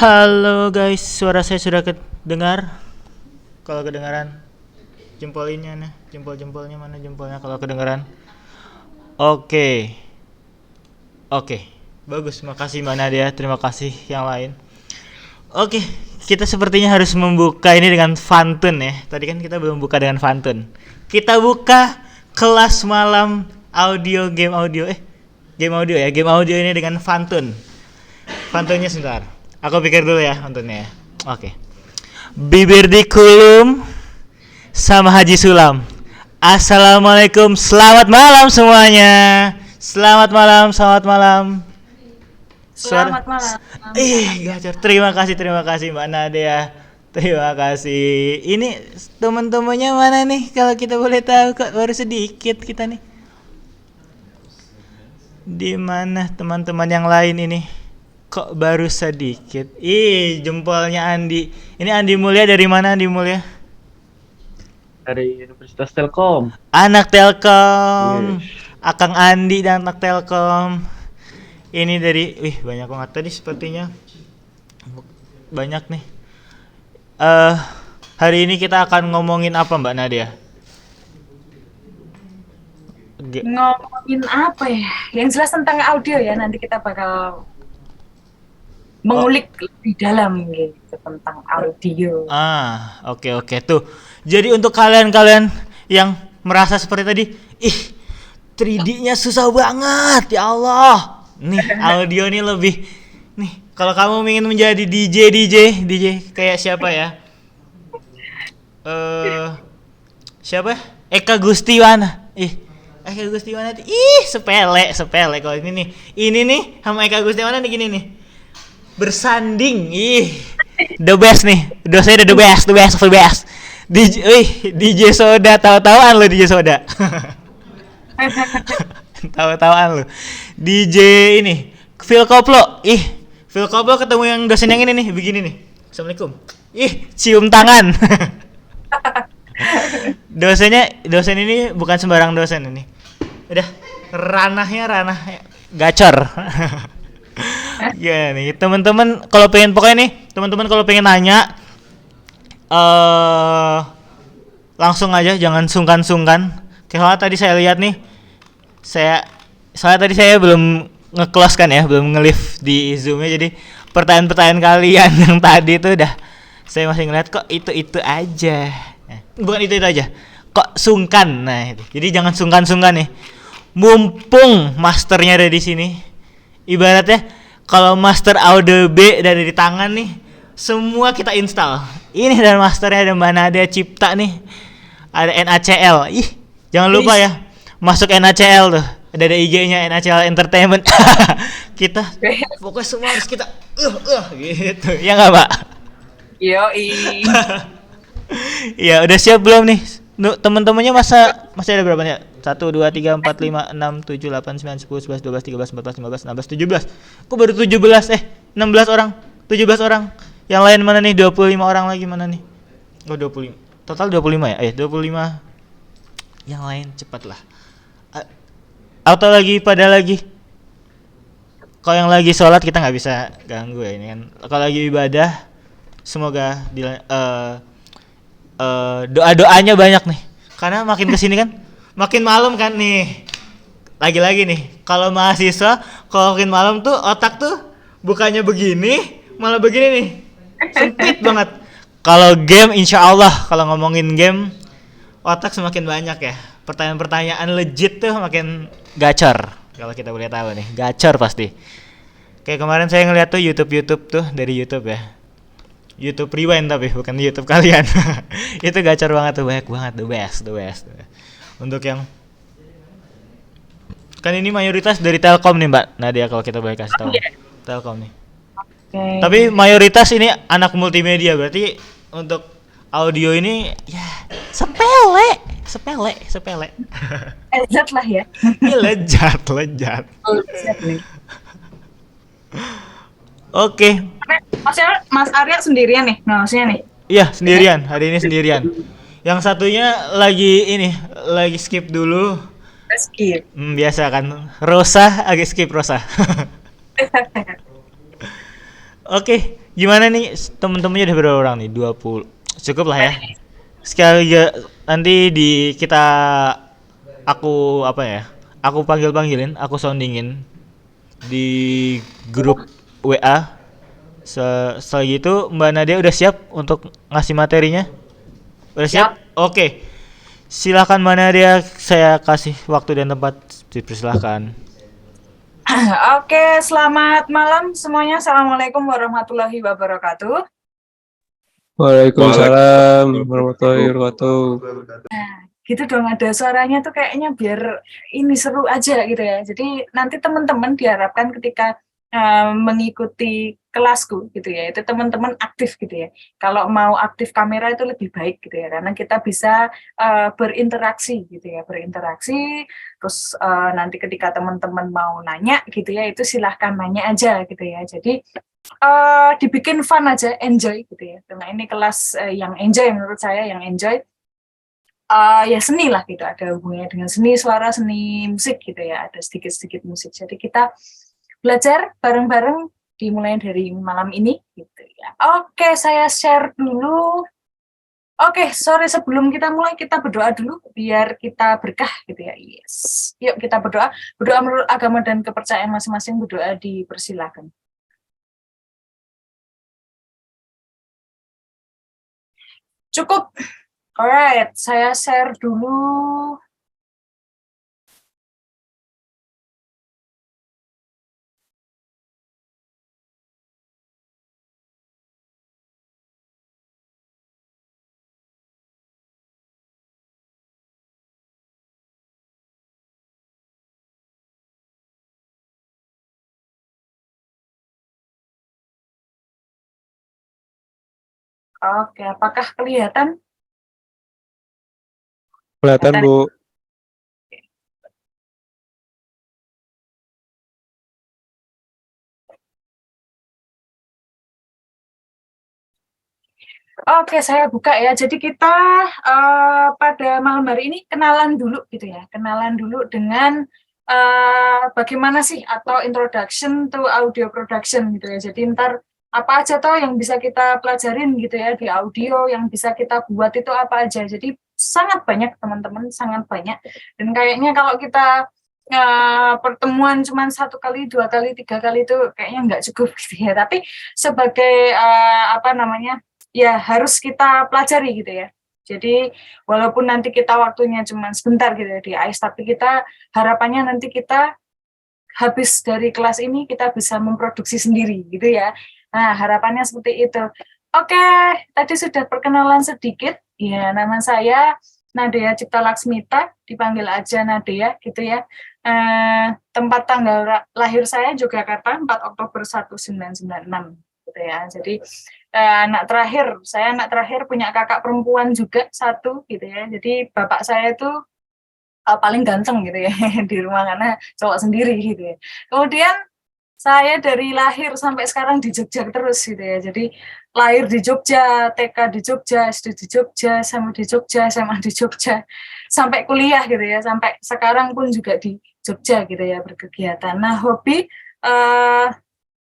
Halo guys, suara saya sudah kedengar? Kalau kedengaran, jempolinnya nih, jempol-jempolnya mana jempolnya kalau kedengaran? Oke, oke, bagus, makasih Mbak Nadia, terima kasih yang lain. Oke, kita sepertinya harus membuka ini dengan pantun ya. Tadi kan kita belum buka dengan pantun. Kita buka kelas malam audio game audio ya, game audio ini dengan pantun. Pantunnya sebentar. Aku pikir dulu ya pantunnya ya. Oke. Bibir dikulum sama Haji Sulam. Assalamualaikum, selamat malam semuanya. Selamat malam, selamat malam. Selamat malam. Gacor. Terima kasih Mbak Nadia. Terima kasih. Ini teman-temannya mana nih? Kalau kita boleh tahu, kok baru sedikit kita nih. Di mana teman-teman yang lain ini? Kok baru sedikit? Jempolnya Andi. Ini Andi Mulia dari mana Andi Mulia? Dari Universitas Telkom. Anak Telkom. Akang Andi dan anak Telkom. Ini dari, banyak banget tadi sepertinya. Banyak nih. Hari ini kita akan ngomongin apa Mbak Nadia? Ngomongin apa ya? Yang jelas tentang audio ya. Nanti kita bakal mengulik lebih dalam gitu tentang audio. Oke tuh. Jadi untuk kalian-kalian yang merasa seperti tadi, 3D-nya susah banget, ya Allah. Nih, audio nih lebih nih, kalau kamu ingin menjadi DJ kayak siapa ya? Siapa? Eka Gustiwana. Eka Gustiwana tuh, sepele kalau ini nih. Ini nih sama Eka Gustiwana nih gini nih. Bersanding, the best nih, dosanya the best of the best. DJ Soda, tahu-tahuan lo DJ Soda. Tahu-tahuan lo. DJ ini, Phil Koplo, Phil Koplo ketemu yang dosen yang ini nih, begini nih. Assalamualaikum. Cium tangan. Dosen ini bukan sembarang dosen ini. Udah ranahnya gacor. Ya nih teman-teman kalau pengen nanya langsung aja, jangan sungkan. Soalnya tadi saya lihat nih, saya belum nge-close kan ya, belum nge-live di Zoom-nya, jadi pertanyaan-pertanyaan kalian yang tadi itu udah saya masih ngeliat kok itu aja. Bukan itu aja. Kok sungkan. Nah, itu. Jadi jangan sungkan nih. Mumpung masternya ada di sini. Ibaratnya kalau master Audio B dari di tangan nih, semua kita install. Ini dan masternya ada Mbak Nadia Cipta nih. Ada NACL. Jangan lupa ya. Masuk NACL tuh. Ada IG-nya NACL Entertainment. Kita pokoknya semua harus kita gitu. Ya enggak, Pak? Yoi. Ya, udah siap belum nih? Teman-temannya masih ada berapa nih? 1 2 3 4 5 6 7 8 9 10 11 12 13 14 15 16 17. Kok baru 17? 16 orang. 17 orang. Yang lain mana nih? 25 orang lagi mana nih? Oh, 25. Total 25 ya? 25. Yang lain cepatlah. Atau pada lagi. Kalau yang lagi sholat kita nggak bisa ganggu ya ini kan. Kalau lagi ibadah, semoga doa-doanya banyak nih. Karena makin kesini kan makin malam kan nih. Lagi-lagi nih, kalau mahasiswa kalau makin malam tuh otak tuh bukannya begini, malah begini nih. Sempit banget. Kalau game insya Allah, kalau ngomongin game otak semakin banyak ya. Pertanyaan-pertanyaan legit tuh makin gacor. Kalau kita boleh tahu nih, gacor pasti. Kayak kemarin saya ngeliat tuh YouTube tuh dari YouTube ya. YouTube Rewind tapi bukan YouTube kalian. Itu gacor banget tuh, banyak banget, the best. Untuk yang kan ini mayoritas dari Telkom nih Mbak Nadia, kalau kita boleh kasih tahu. Telkom nih. Okay. Tapi mayoritas ini anak multimedia, berarti untuk audio ini ya sepele. Lezat lah ya. Ini lejat. Lezat nih. Oke. Maksudnya Mas Arya sendirian nih, maksudnya nih? Iya, sendirian. Hari ini sendirian. Yang satunya lagi skip dulu. Skip. Biasa kan. Rosa, agak skip Rosa. Oke, gimana nih temen-temennya udah berapa orang nih? 20. Cukup lah ya. Sekali nanti di kita aku apa ya? Aku panggil-panggilin, aku soundingin di grup WA. Setelah gitu Mbak Nadia udah siap untuk ngasih materinya? Udah siap? Siap. Oke. Silakan Mbak Nadia, saya kasih waktu dan tempat. Dipersilahkan. Oke, selamat malam semuanya. Assalamualaikum warahmatullahi wabarakatuh. Waalaikumsalam warahmatullahi wabarakatuh. Gitu dong, ada suaranya tuh kayaknya biar ini seru aja gitu ya. Jadi nanti teman-teman diharapkan ketika mengikuti kelasku gitu ya, itu teman-teman aktif gitu ya. Kalau mau aktif kamera itu lebih baik gitu ya, karena kita bisa berinteraksi gitu ya, berinteraksi. Terus nanti ketika teman-teman mau nanya gitu ya, itu silahkan nanya aja gitu ya. Jadi dibikin fun aja, enjoy gitu ya. Karena ini kelas yang enjoy menurut saya, yang enjoy. Ya seni lah gitu, ada hubungannya dengan seni suara, seni musik gitu ya, ada sedikit-sedikit musik. Jadi kita belajar bareng-bareng dimulai dari malam ini gitu ya. Oke, saya share dulu. Oke, sorry sebelum kita mulai kita berdoa dulu biar kita berkah gitu ya. Yes. Yuk kita berdoa. Berdoa menurut agama dan kepercayaan masing-masing, berdoa dipersilakan. Cukup. Alright, saya share dulu. Oke, apakah kelihatan? Kelihatan Bu. Oke, saya buka ya. Jadi kita pada malam hari ini kenalan dulu gitu ya. Kenalan dulu dengan bagaimana sih atau introduction to audio production gitu ya. Jadi ntar apa aja toh yang bisa kita pelajarin gitu ya di audio, yang bisa kita buat itu apa aja. Jadi sangat banyak teman-teman, sangat banyak. Dan kayaknya kalau kita pertemuan cuma 1 kali, 2 kali, 3 kali itu kayaknya nggak cukup gitu ya. Tapi sebagai apa namanya, ya harus kita pelajari gitu ya. Jadi walaupun nanti kita waktunya cuma sebentar gitu ya di AIS, tapi kita harapannya nanti kita habis dari kelas ini kita bisa memproduksi sendiri gitu ya. Nah, harapannya seperti itu. Oke, tadi sudah perkenalan sedikit. Ya, nama saya Nadia Cipta Laksmita, dipanggil aja Nadia gitu ya. Tempat tanggal lahir saya Yogyakarta, 4 Oktober 1996 gitu ya. Jadi saya anak terakhir punya kakak perempuan juga 1 gitu ya. Jadi bapak saya itu paling ganteng gitu ya di rumah karena cowok sendiri gitu ya. Kemudian saya dari lahir sampai sekarang di Jogja terus gitu ya. Jadi lahir di Jogja, TK di Jogja, SD di Jogja, sama di Jogja, SMA di Jogja, sampai kuliah gitu ya. Sampai sekarang pun juga di Jogja gitu ya berkegiatan. Nah, hobi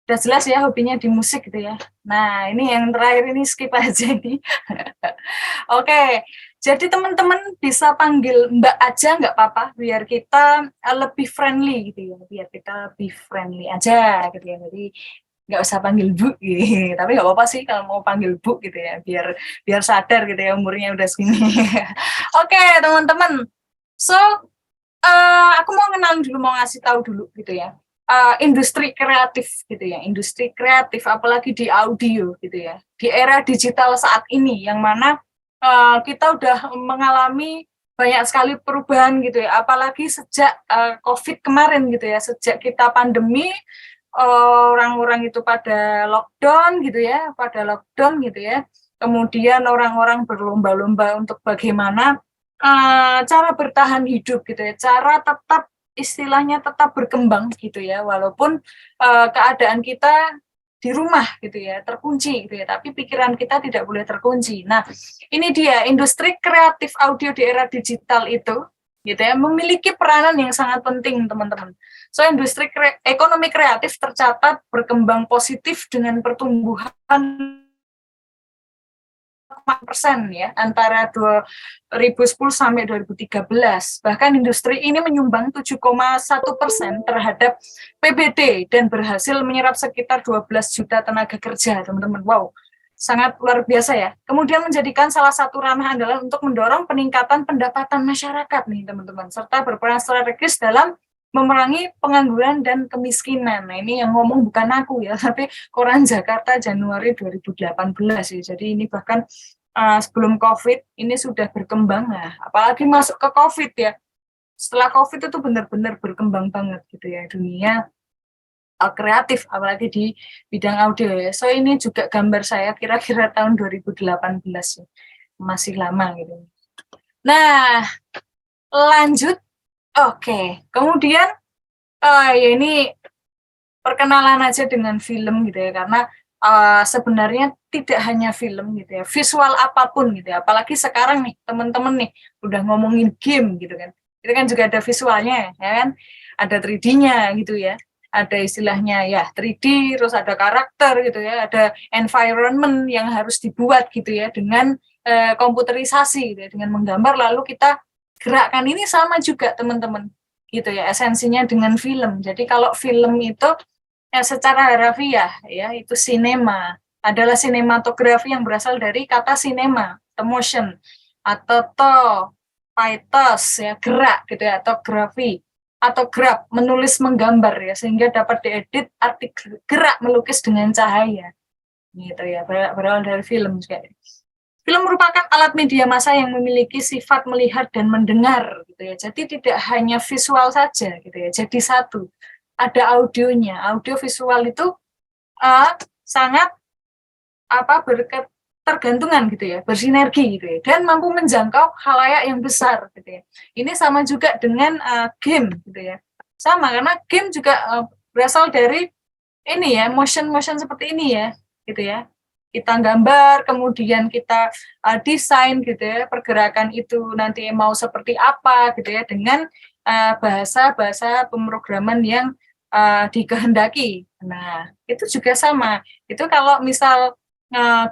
udah jelas ya hobinya di musik gitu ya. Nah, ini yang terakhir ini skip aja nih. Oke, jadi teman-teman bisa panggil Mbak aja nggak apa-apa, biar kita lebih friendly gitu ya, biar kita lebih friendly aja gitu ya. Jadi nggak usah panggil Bu gitu. Tapi nggak apa-apa sih kalau mau panggil Bu gitu ya, biar sadar gitu ya umurnya udah segini. Oke, teman-teman. So, aku mau kenalin dulu, mau ngasih tahu dulu gitu ya. Industri kreatif gitu ya, industri kreatif apalagi di audio gitu ya. Di era digital saat ini yang mana kita udah mengalami banyak sekali perubahan gitu ya, apalagi sejak COVID kemarin gitu ya, sejak kita pandemi, orang-orang itu pada lockdown gitu ya, kemudian orang-orang berlomba-lomba untuk bagaimana cara bertahan hidup gitu ya, cara tetap istilahnya tetap berkembang gitu ya, walaupun keadaan kita di rumah gitu ya, terkunci gitu ya, tapi pikiran kita tidak boleh terkunci. Nah, ini dia industri kreatif audio di era digital itu gitu ya, memiliki peranan yang sangat penting, teman-teman. So, industri ekonomi kreatif tercatat berkembang positif dengan pertumbuhan persen ya antara 2010 sampai 2013. Bahkan industri ini menyumbang 7,1% terhadap PBD dan berhasil menyerap sekitar 12 juta tenaga kerja, teman-teman. Wow, sangat luar biasa ya. Kemudian menjadikan salah satu ranah adalah untuk mendorong peningkatan pendapatan masyarakat nih, teman-teman, serta berperan strategis dalam memerangi pengangguran dan kemiskinan. Nah, ini yang ngomong bukan aku ya, tapi Koran Jakarta Januari 2018 ya. Jadi ini bahkan sebelum COVID ini sudah berkembang. Nah, apalagi masuk ke COVID ya. Setelah COVID itu benar-benar berkembang banget gitu ya dunia kreatif, apalagi di bidang audio ya. So ini juga gambar saya kira-kira tahun 2018 ya. Masih lama gitu. Nah, lanjut. Oke. Kemudian ya ini perkenalan aja dengan film gitu ya, karena sebenarnya tidak hanya film gitu ya, visual apapun gitu ya, apalagi sekarang nih teman-teman nih udah ngomongin game gitu kan, itu kan juga ada visualnya ya kan, ada 3D-nya gitu ya, ada istilahnya ya 3D, terus ada karakter gitu ya, ada environment yang harus dibuat gitu ya dengan komputerisasi gitu ya, dengan menggambar lalu kita gerakkan. Ini sama juga teman-teman gitu ya, esensinya dengan film. Jadi kalau film itu secara harafiah ya itu sinema, adalah sinematografi yang berasal dari kata sinema, motion, atau paitos ya gerak gitu ya, atau grafi, atau grab menulis menggambar ya, sehingga dapat diedit arti gerak melukis dengan cahaya gitu ya, berawal dari film juga. Film merupakan alat media massa yang memiliki sifat melihat dan mendengar gitu ya. Jadi tidak hanya visual saja gitu ya. Jadi satu, ada audionya. Audio visual itu sangat tergantungan gitu ya, bersinergi gitu ya, dan mampu menjangkau khalayak yang besar gitu ya. Ini sama juga dengan game gitu ya. Sama karena game juga berasal dari ini ya, motion seperti ini ya, gitu ya. Kita gambar, kemudian kita desain gitu ya, pergerakan itu nanti mau seperti apa gitu ya, dengan bahasa pemrograman yang dikehendaki. Nah, itu juga sama. Itu kalau misal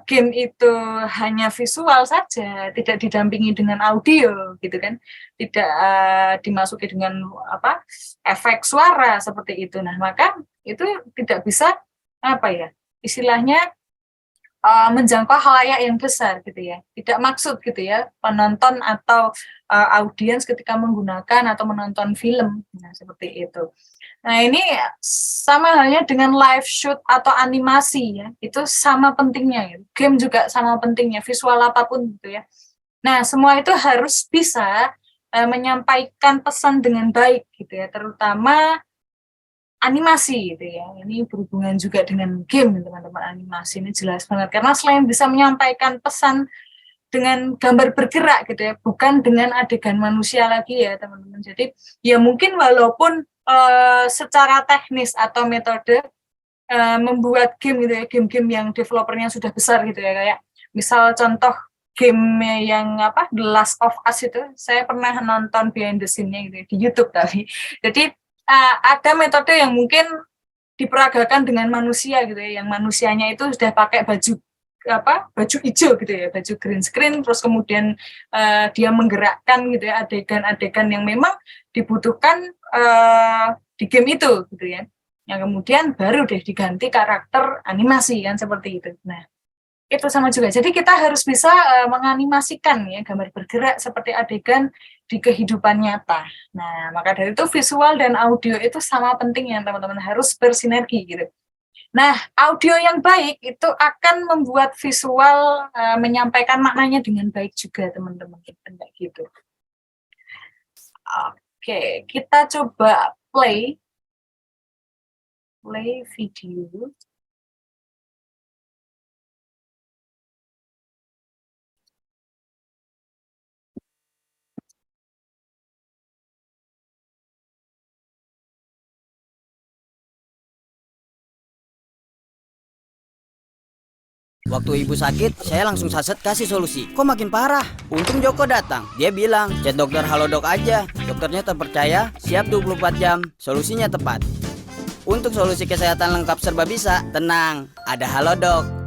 game itu hanya visual saja, tidak didampingi dengan audio gitu kan, tidak dimasuki dengan efek suara seperti itu. Nah, maka itu tidak bisa istilahnya menjangkau khalayak yang besar gitu ya. Tidak maksud gitu ya penonton atau audiens ketika menggunakan atau menonton film. Nah, seperti itu. Nah, ini sama halnya dengan live shoot atau animasi ya. Itu sama pentingnya gitu. Game juga sama pentingnya, visual apapun gitu ya. Nah, semua itu harus bisa menyampaikan pesan dengan baik gitu ya, terutama animasi gitu ya. Ini berhubungan juga dengan game, teman-teman. Animasi ini jelas banget karena selain bisa menyampaikan pesan dengan gambar bergerak gitu ya, bukan dengan adegan manusia lagi ya, teman-teman. Jadi ya mungkin walaupun secara teknis atau metode membuat game gitu ya, game-game yang developernya sudah besar gitu ya, kayak misal contoh game yang The Last of Us itu, saya pernah nonton behind the scene-nya gitu ya, di YouTube tapi. Jadi ada metode yang mungkin diperagakan dengan manusia gitu ya, yang manusianya itu sudah pakai baju hijau gitu ya, baju green screen, terus kemudian dia menggerakkan gitu ya adegan-adegan yang memang dibutuhkan di game itu gitu ya. Yang kemudian baru deh diganti karakter animasi kan seperti itu. Nah, itu sama juga. Jadi kita harus bisa menganimasikan ya gambar bergerak seperti adegan di kehidupan nyata. Nah, maka dari itu visual dan audio itu sama pentingnya, teman-teman, harus bersinergi gitu. Nah, audio yang baik itu akan membuat visual menyampaikan maknanya dengan baik juga, teman-teman. Kayak gitu. Oke, kita coba play video. Waktu ibu sakit, saya langsung saset kasih solusi. Kok makin parah? Untung Joko datang. Dia bilang, chat dokter Halodoc aja. Dokternya terpercaya, siap 24 jam. Solusinya tepat. Untuk solusi kesehatan lengkap serba bisa, tenang, ada Halodoc.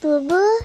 Bubu.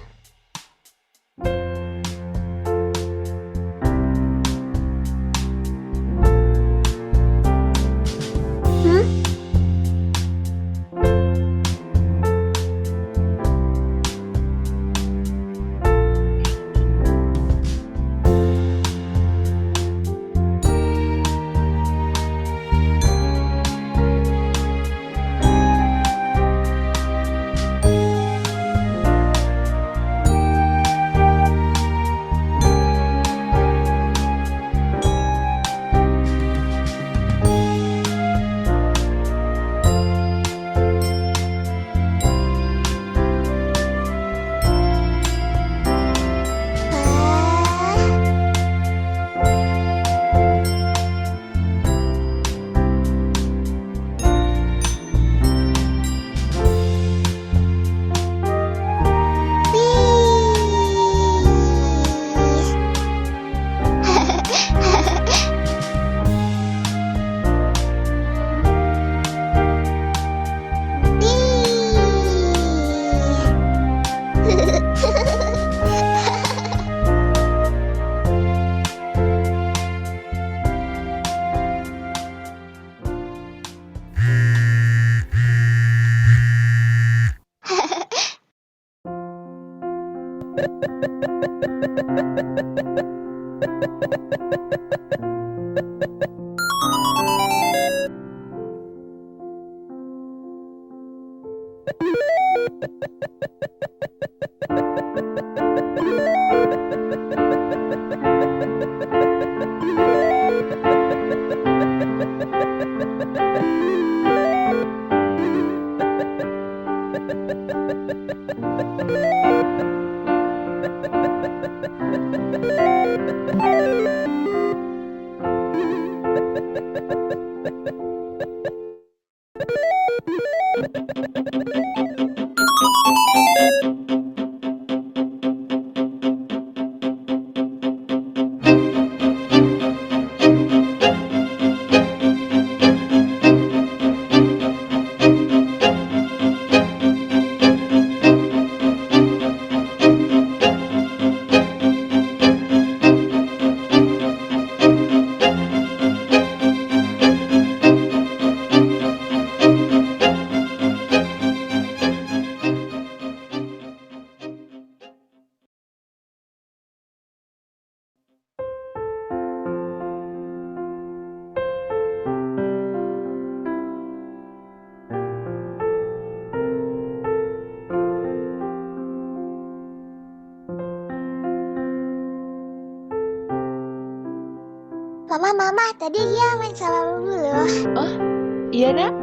Mama, tadi Kia main sama Bubu loh. Oh, iya nak?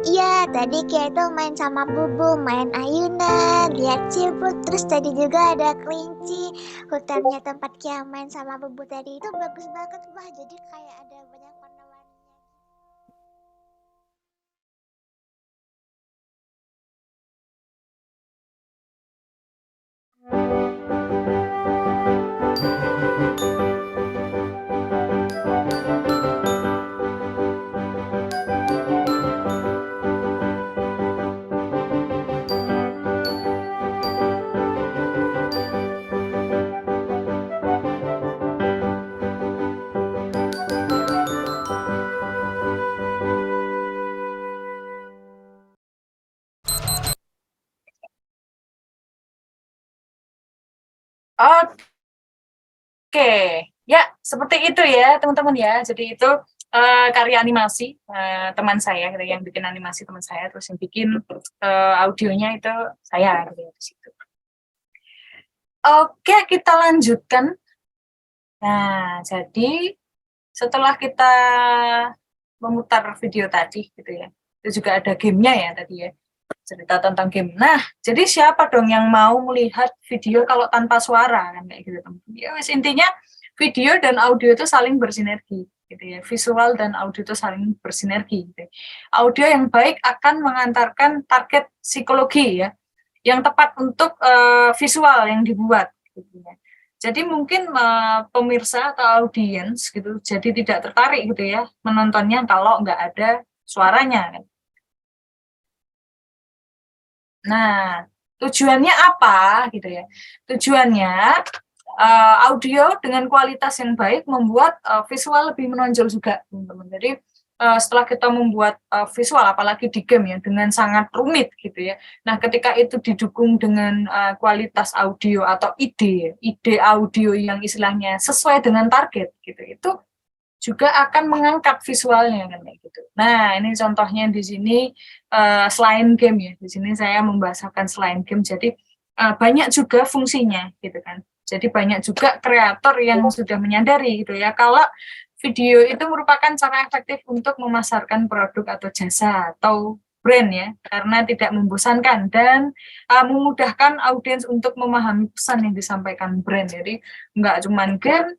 Iya, tadi Kia itu main sama Bubu, main ayunan, lihat ciput, terus tadi juga ada kelinci. Hutannya tempat Kia main sama Bubu tadi itu bagus banget, wah jadi kayak ada banyak warna-warninya. Oke, ya seperti itu ya teman-teman ya. Jadi itu karya animasi teman saya, gitu, yang bikin animasi teman saya, terus yang bikin audionya itu saya gitu ya, di situ. Oke, kita lanjutkan. Nah, jadi setelah kita memutar video tadi gitu ya, itu juga ada gamenya ya tadi ya, cerita tentang game. Nah, jadi siapa dong yang mau melihat video kalau tanpa suara kan kayak gitu teman-teman. Ya wis, intinya video dan audio itu saling bersinergi gitu ya. Visual dan audio itu saling bersinergi gitu. Audio yang baik akan mengantarkan target psikologi ya, yang tepat untuk visual yang dibuat gitu ya. Jadi mungkin pemirsa atau audiens gitu jadi tidak tertarik gitu ya menontonnya kalau nggak ada suaranya kan. Nah, tujuannya apa gitu ya? Tujuannya audio dengan kualitas yang baik membuat visual lebih menonjol juga, teman-teman. Jadi setelah kita membuat visual, apalagi di game ya, dengan sangat rumit gitu ya. Nah, ketika itu didukung dengan kualitas audio atau ide audio yang istilahnya sesuai dengan target gitu, itu juga akan mengangkat visualnya kan kayak gitu. Nah, ini contohnya di sini selain game ya. Di sini saya membahasakan selain game. Jadi banyak juga fungsinya gitu kan. Jadi banyak juga kreator yang sudah menyadari gitu ya kalau video itu merupakan cara efektif untuk memasarkan produk atau jasa atau brand ya, karena tidak membosankan dan memudahkan audiens untuk memahami pesan yang disampaikan brand. Jadi nggak cuma game,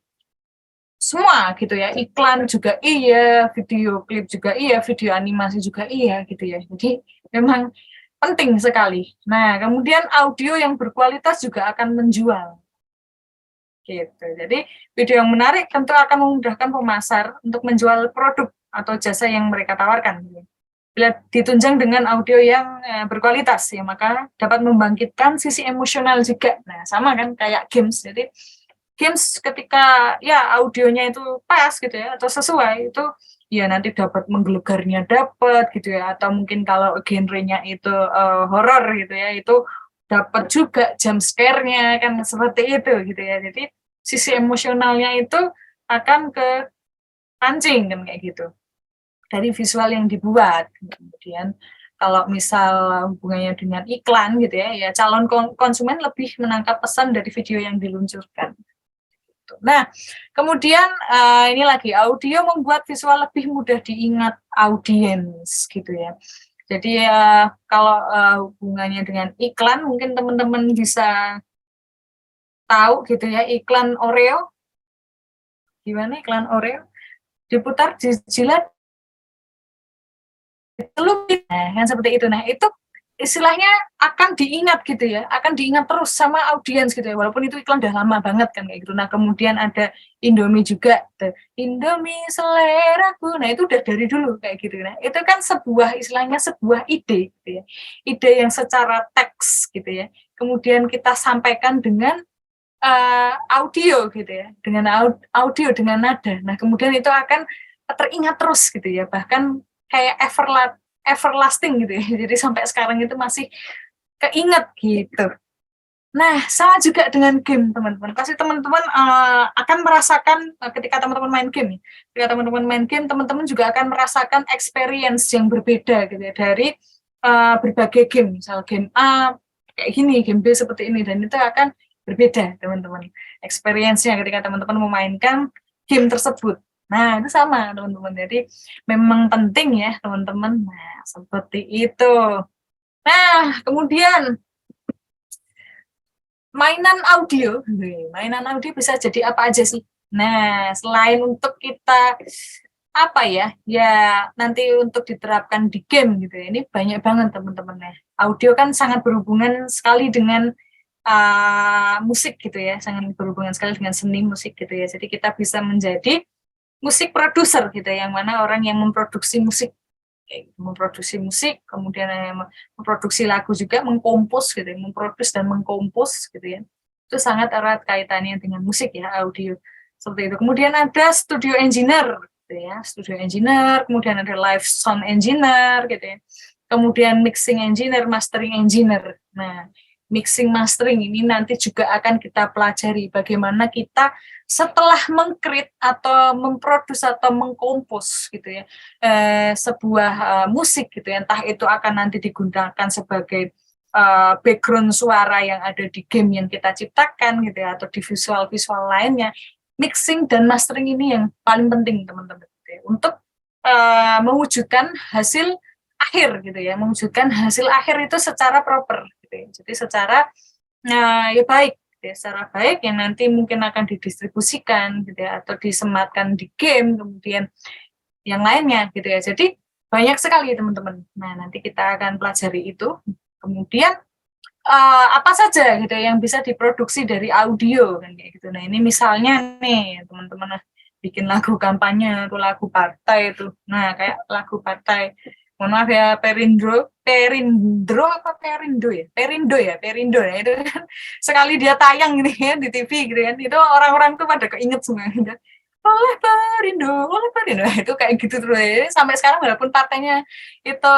semua gitu ya, iklan juga iya, video klip juga iya, video animasi juga iya gitu ya. Jadi memang penting sekali. Nah, kemudian audio yang berkualitas juga akan menjual. Gitu. Jadi video yang menarik tentu akan memudahkan pemasar untuk menjual produk atau jasa yang mereka tawarkan. Bila ditunjang dengan audio yang berkualitas ya, maka dapat membangkitkan sisi emosional juga. Nah, sama kan kayak games. Jadi games ketika ya audionya itu pas gitu ya atau sesuai, itu ya nanti dapat menggelegarnya dapat gitu ya, atau mungkin kalau genrenya itu horor gitu ya, itu dapat juga jump scare-nya kan, seperti itu gitu ya. Jadi sisi emosionalnya itu akan ke pancing kan kayak gitu dari visual yang dibuat. Kemudian kalau misal hubungannya dengan iklan gitu ya, ya calon konsumen lebih menangkap pesan dari video yang diluncurkan. Nah, kemudian ini lagi audio membuat visual lebih mudah diingat audiens gitu ya. Jadi kalau hubungannya dengan iklan, mungkin teman-teman bisa tahu gitu ya, iklan Oreo gimana iklan Oreo diputar jilat celupin, nah kan seperti itu. Nah itu istilahnya akan diingat gitu ya, akan diingat terus sama audiens gitu ya, walaupun itu iklan udah lama banget kan kayak gitu. Nah kemudian ada Indomie juga, tuh. Indomie seleraku, nah itu udah dari dulu kayak gitu. Nah itu kan sebuah istilahnya sebuah ide gitu ya, ide yang secara teks gitu ya, kemudian kita sampaikan dengan audio gitu ya, dengan audio dengan nada. Nah kemudian itu akan teringat terus gitu ya, bahkan kayak everlasting gitu ya. Jadi sampai sekarang itu masih keinget gitu. Nah, sama juga dengan game teman-teman. Pasti teman-teman akan merasakan ketika teman-teman main game. Ketika teman-teman main game, teman-teman juga akan merasakan experience yang berbeda gitu ya dari berbagai game. Misal game A kayak gini, game B seperti ini, dan itu akan berbeda teman-teman. Experience-nya ketika teman-teman memainkan game tersebut. Nah, itu sama teman-teman. Jadi memang penting ya teman-teman. Nah, seperti itu. Nah, kemudian mainan audio bisa jadi apa aja sih? Nah, selain untuk kita apa ya nanti untuk diterapkan di game gitu ya, ini banyak banget teman-teman ya. Audio kan sangat berhubungan sekali dengan musik gitu ya, sangat berhubungan sekali dengan seni musik gitu ya. Jadi kita bisa menjadi musik produser gitu ya, yang mana orang yang memproduksi musik, kemudian memproduksi lagu juga, mengkompos gitu ya, memproduksi dan mengkompos gitu ya. Itu sangat erat kaitannya dengan musik ya, audio. Seperti itu. Kemudian ada studio engineer gitu ya, studio engineer, kemudian ada live sound engineer gitu ya. Kemudian mixing engineer, mastering engineer. Nah, mixing mastering ini nanti juga akan kita pelajari bagaimana kita setelah meng-create atau memproduksi atau mengkompos gitu ya sebuah musik gitu ya, entah itu akan nanti digunakan sebagai background suara yang ada di game yang kita ciptakan gitu ya, atau di visual lainnya. Mixing dan mastering ini yang paling penting teman-teman gitu ya, untuk mewujudkan hasil akhir gitu ya, mewujudkan hasil akhir itu secara proper gitu ya. Jadi secara ya baik gitu ya, secara baik yang nanti mungkin akan didistribusikan gitu ya, atau disematkan di game, kemudian yang lainnya gitu ya. Jadi banyak sekali teman-teman. Nah, nanti kita akan pelajari itu. Kemudian apa saja gitu yang bisa diproduksi dari audio kan kayak gitu. Nah, ini misalnya nih teman-teman bikin lagu kampanye atau lagu partai itu. Nah, kayak lagu partai, mohon maaf ya, Perindo ya, itu kan sekali dia tayang gitu ya di TV gitu kan, itu orang-orang tuh pada keinget semua gitu. oleh Perindo itu kayak gitu terus ya. Sampai sekarang walaupun partainya itu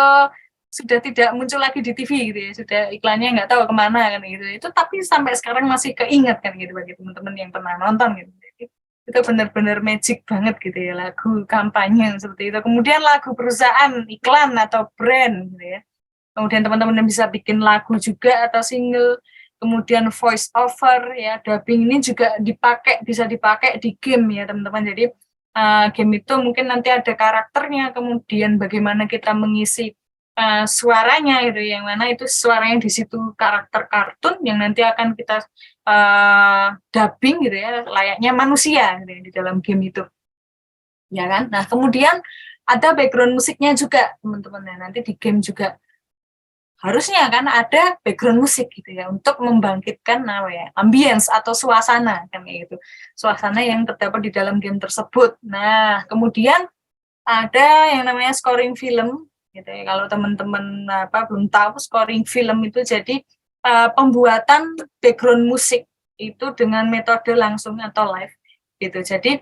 sudah tidak muncul lagi di TV gitu ya, sudah iklannya nggak tahu kemana kan gitu, itu tapi sampai sekarang masih keinget kan gitu bagi teman-teman yang pernah nonton gitu. Jadi, itu benar-benar magic banget gitu ya, lagu kampanye seperti itu. Kemudian lagu perusahaan, iklan atau brand gitu ya. Kemudian teman-teman bisa bikin lagu juga atau single. Kemudian voice over ya, dubbing ini juga bisa dipakai di game ya teman-teman. Jadi game itu mungkin nanti ada karakternya, kemudian bagaimana kita mengisi suaranya gitu, yang mana itu suaranya di situ karakter kartun yang nanti akan kita dubbing gitu ya, layaknya manusia gitu ya, di dalam game itu ya kan. Nah kemudian ada background musiknya juga teman-teman, nah, nanti di game juga harusnya kan ada background musik gitu ya, untuk membangkitkan ambience atau suasana kan kayak gitu, suasana yang terdapat di dalam game tersebut. Nah kemudian ada yang namanya scoring film gitu ya. Kalau teman-teman belum tahu, scoring film itu jadi pembuatan background musik itu dengan metode langsung atau live gitu. Jadi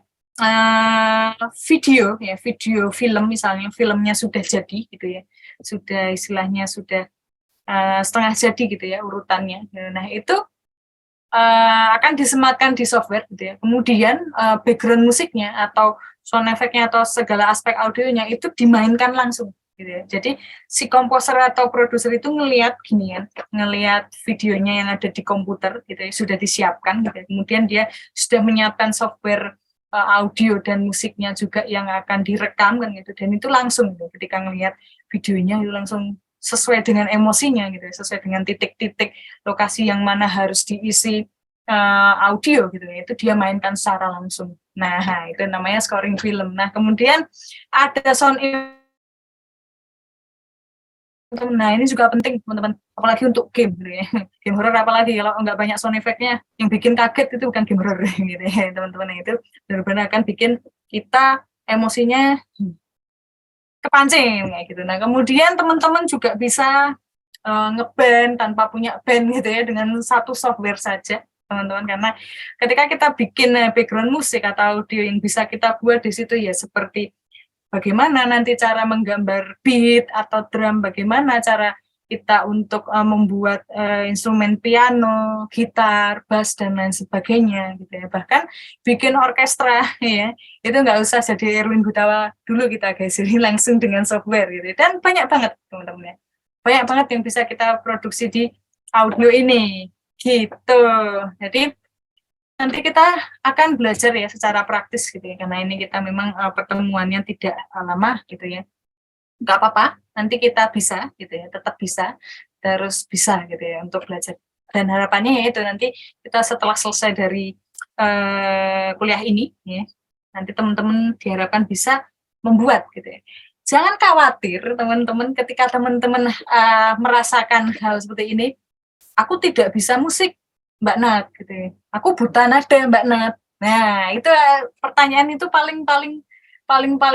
video film, misalnya filmnya sudah jadi gitu ya, sudah istilahnya sudah setengah jadi gitu ya urutannya. Nah itu akan disematkan di software gitu ya. Kemudian background musiknya atau sound effect-nya atau segala aspek audionya itu dimainkan langsung gitu ya. Jadi si komposer atau produser itu ngelihat videonya yang ada di komputer gitu ya, sudah disiapkan gitu ya. Kemudian dia sudah menyiapkan software audio dan musiknya juga yang akan direkam kan gitu, dan itu langsung gitu, ketika ngelihat videonya itu langsung sesuai dengan emosinya gitu, sesuai dengan titik-titik lokasi yang mana harus diisi audio gitu ya, itu dia mainkan secara langsung Nah, itu namanya scoring film. Nah, kemudian ada sound effect. Nah, ini juga penting, teman-teman. Apalagi untuk game, gitu ya. Game horror apalagi, kalau nggak banyak sound effect-nya, yang bikin kaget itu bukan game horror, gitu ya, teman-teman. Nah, itu benar-benar akan bikin kita emosinya kepancing, kayak gitu. Nah, kemudian teman-teman juga bisa ngeband tanpa punya band gitu ya, dengan satu software saja, teman-teman. Karena ketika kita bikin background musik atau audio yang bisa kita buat di situ ya seperti bagaimana nanti cara menggambar beat atau drum, bagaimana cara kita untuk membuat instrumen piano, gitar, bass, dan lain sebagainya gitu ya. Bahkan bikin orkestra ya, itu nggak usah jadi Erwin Gutawa dulu kita guys, jadi langsung dengan software gitu. Dan banyak banget teman-teman ya. Banyak banget yang bisa kita produksi di audio ini gitu. Jadi nanti kita akan belajar ya secara praktis gitu ya, karena ini kita memang pertemuannya tidak lama gitu ya. Nggak apa-apa, nanti kita bisa gitu ya, tetap bisa, terus bisa gitu ya untuk belajar. Dan harapannya ya itu nanti kita setelah selesai dari kuliah ini ya, nanti teman-teman diharapkan bisa membuat gitu ya. Jangan khawatir teman-teman ketika teman-teman merasakan hal seperti ini, aku tidak bisa musik Mbak Nat gitu ya. Aku buta nada Mbak Nat. Nah, itu pertanyaan itu paling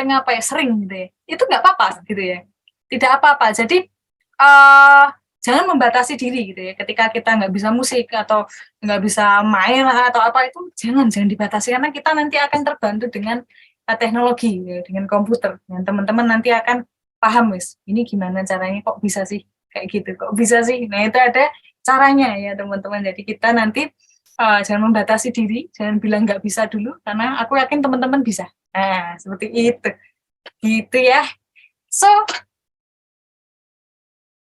apa ya, sering gitu ya. Itu nggak apa-apa gitu ya. Tidak apa-apa. Jadi jangan membatasi diri gitu ya. Ketika kita nggak bisa musik atau nggak bisa main atau apa itu jangan dibatasi, karena kita nanti akan terbantu dengan teknologi ya, dengan komputer. Dan teman-teman nanti akan paham wis, ini gimana caranya, kok bisa sih kayak gitu, kok bisa sih. Nah, itu ada caranya ya teman-teman. Jadi kita nanti jangan membatasi diri, jangan bilang nggak bisa dulu, karena aku yakin teman-teman bisa. Nah, seperti itu. Gitu ya. So,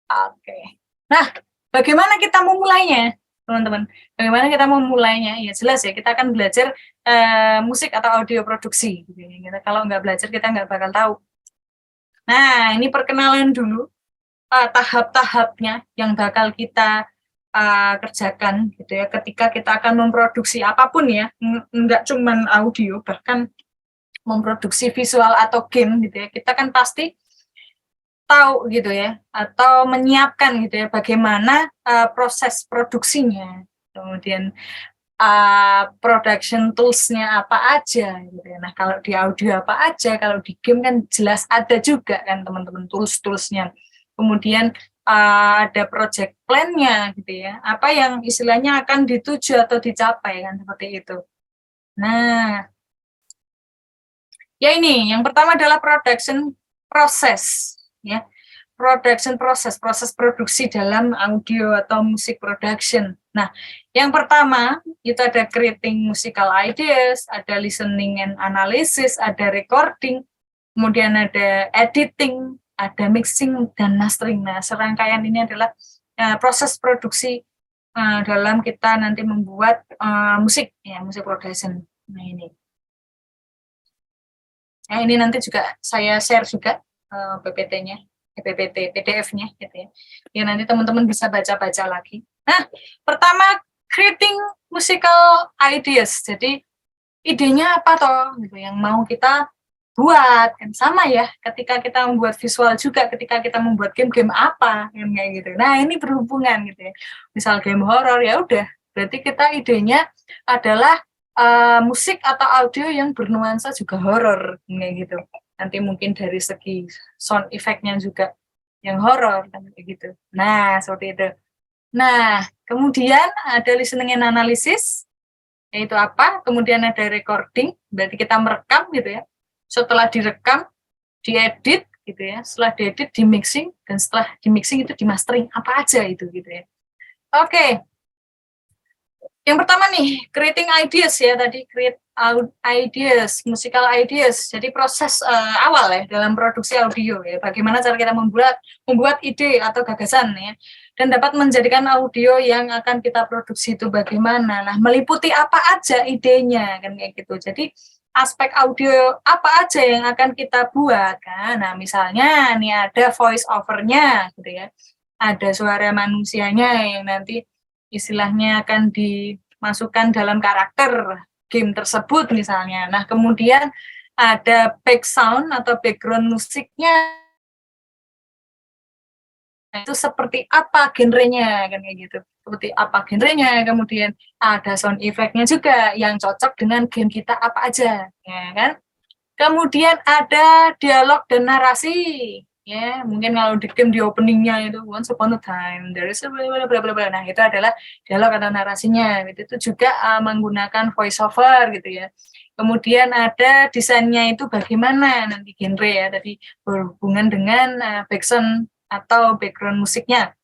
oke. Nah, bagaimana kita memulainya, teman-teman? Bagaimana kita memulainya? Ya jelas ya, kita akan belajar musik atau audio produksi. Gitu. Kalau nggak belajar, kita nggak bakal tahu. Nah, ini perkenalan dulu tahap-tahapnya yang bakal kita kerjakan gitu ya, ketika kita akan memproduksi apapun ya, nggak cuman audio, bahkan memproduksi visual atau game gitu ya, kita kan pasti tahu gitu ya, atau menyiapkan gitu ya bagaimana proses produksinya, kemudian production tools-nya apa aja gitu ya. Nah, kalau di audio apa aja, kalau di game kan jelas ada juga kan teman-teman tools-toolsnya. Kemudian ada project plan-nya gitu ya, apa yang istilahnya akan dituju atau dicapai kan, seperti itu. Nah, ya ini yang pertama adalah production process ya. Production process, proses produksi dalam audio atau musik production. Nah, yang pertama itu ada creating musical ideas, ada listening and analysis, ada recording, kemudian ada editing, ada mixing dan mastering. Nah, serangkaian ini adalah proses produksi dalam kita nanti membuat musik ya, musik production. Nah, ini. Nah, ini nanti juga saya share juga PPT-nya, PPT, PDF-nya gitu ya. Ya nanti teman-teman bisa baca-baca lagi. Nah, pertama creating musical ideas. Jadi idenya apa toh gitu yang mau kita buat, kan sama ya ketika kita membuat visual juga, ketika kita membuat game apa kan, kayak gitu. Nah, ini berhubungan gitu ya. Misal game horor ya udah, berarti kita idenya adalah musik atau audio yang bernuansa juga horor kayak gitu. Nanti mungkin dari segi sound effect-nya juga yang horor kan kayak gitu. Nah, seperti itu. Nah, kemudian ada listening and analysis, yaitu apa? Kemudian ada recording, berarti kita merekam gitu ya. Setelah direkam, diedit gitu ya. Setelah diedit, di mixing, dan setelah di mixing itu di mastering apa aja itu gitu ya. Oke. Yang pertama nih, creating ideas ya, tadi create ideas, musical ideas. Jadi proses awal ya dalam produksi audio ya. Bagaimana cara kita membuat ide atau gagasan ya, dan dapat menjadikan audio yang akan kita produksi itu bagaimana. Nah, meliputi apa aja idenya kan kayak gitu. Jadi aspek audio apa aja yang akan kita buat kan. Nah, misalnya nih ada voice over-nya gitu ya. Ada suara manusianya yang nanti istilahnya akan dimasukkan dalam karakter game tersebut misalnya. Nah, kemudian ada back sound atau background musiknya itu seperti apa genrenya kan kayak gitu. Seperti apa genrenya, kemudian ada sound effect-nya juga yang cocok dengan game kita apa aja, ya kan? Kemudian ada dialog dan narasi. Ya, mungkin kalau di game di openingnya itu once upon a time there is a bla bla bla bla. Nah, itu adalah dialog atau narasinya. Itu juga menggunakan voice over gitu ya. Kemudian ada desainnya itu bagaimana nanti genre ya, tadi berhubungan dengan background atau background musiknya.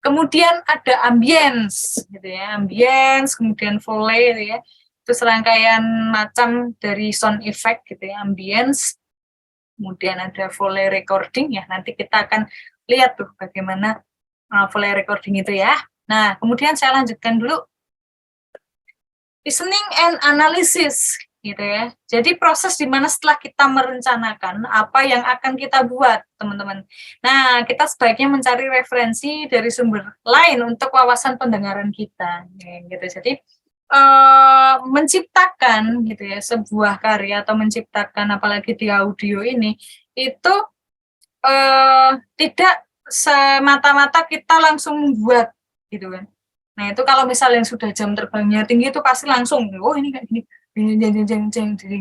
Kemudian ada ambience gitu ya, ambience, kemudian foley gitu ya. Itu serangkaian macam dari sound effect gitu ya, ambience. Kemudian ada foley recording ya, nanti kita akan lihat tuh bagaimana foley recording itu ya. Nah, kemudian saya lanjutkan dulu listening and analysis gitu ya. Jadi proses di mana setelah kita merencanakan apa yang akan kita buat, teman-teman. Nah, kita sebaiknya mencari referensi dari sumber lain untuk wawasan pendengaran kita, gitu. Jadi menciptakan gitu ya sebuah karya atau menciptakan apalagi di audio ini itu tidak semata-mata kita langsung membuat gitu kan. Nah, itu kalau misalnya yang sudah jam terbangnya tinggi itu pasti langsung, oh ini kayak gini,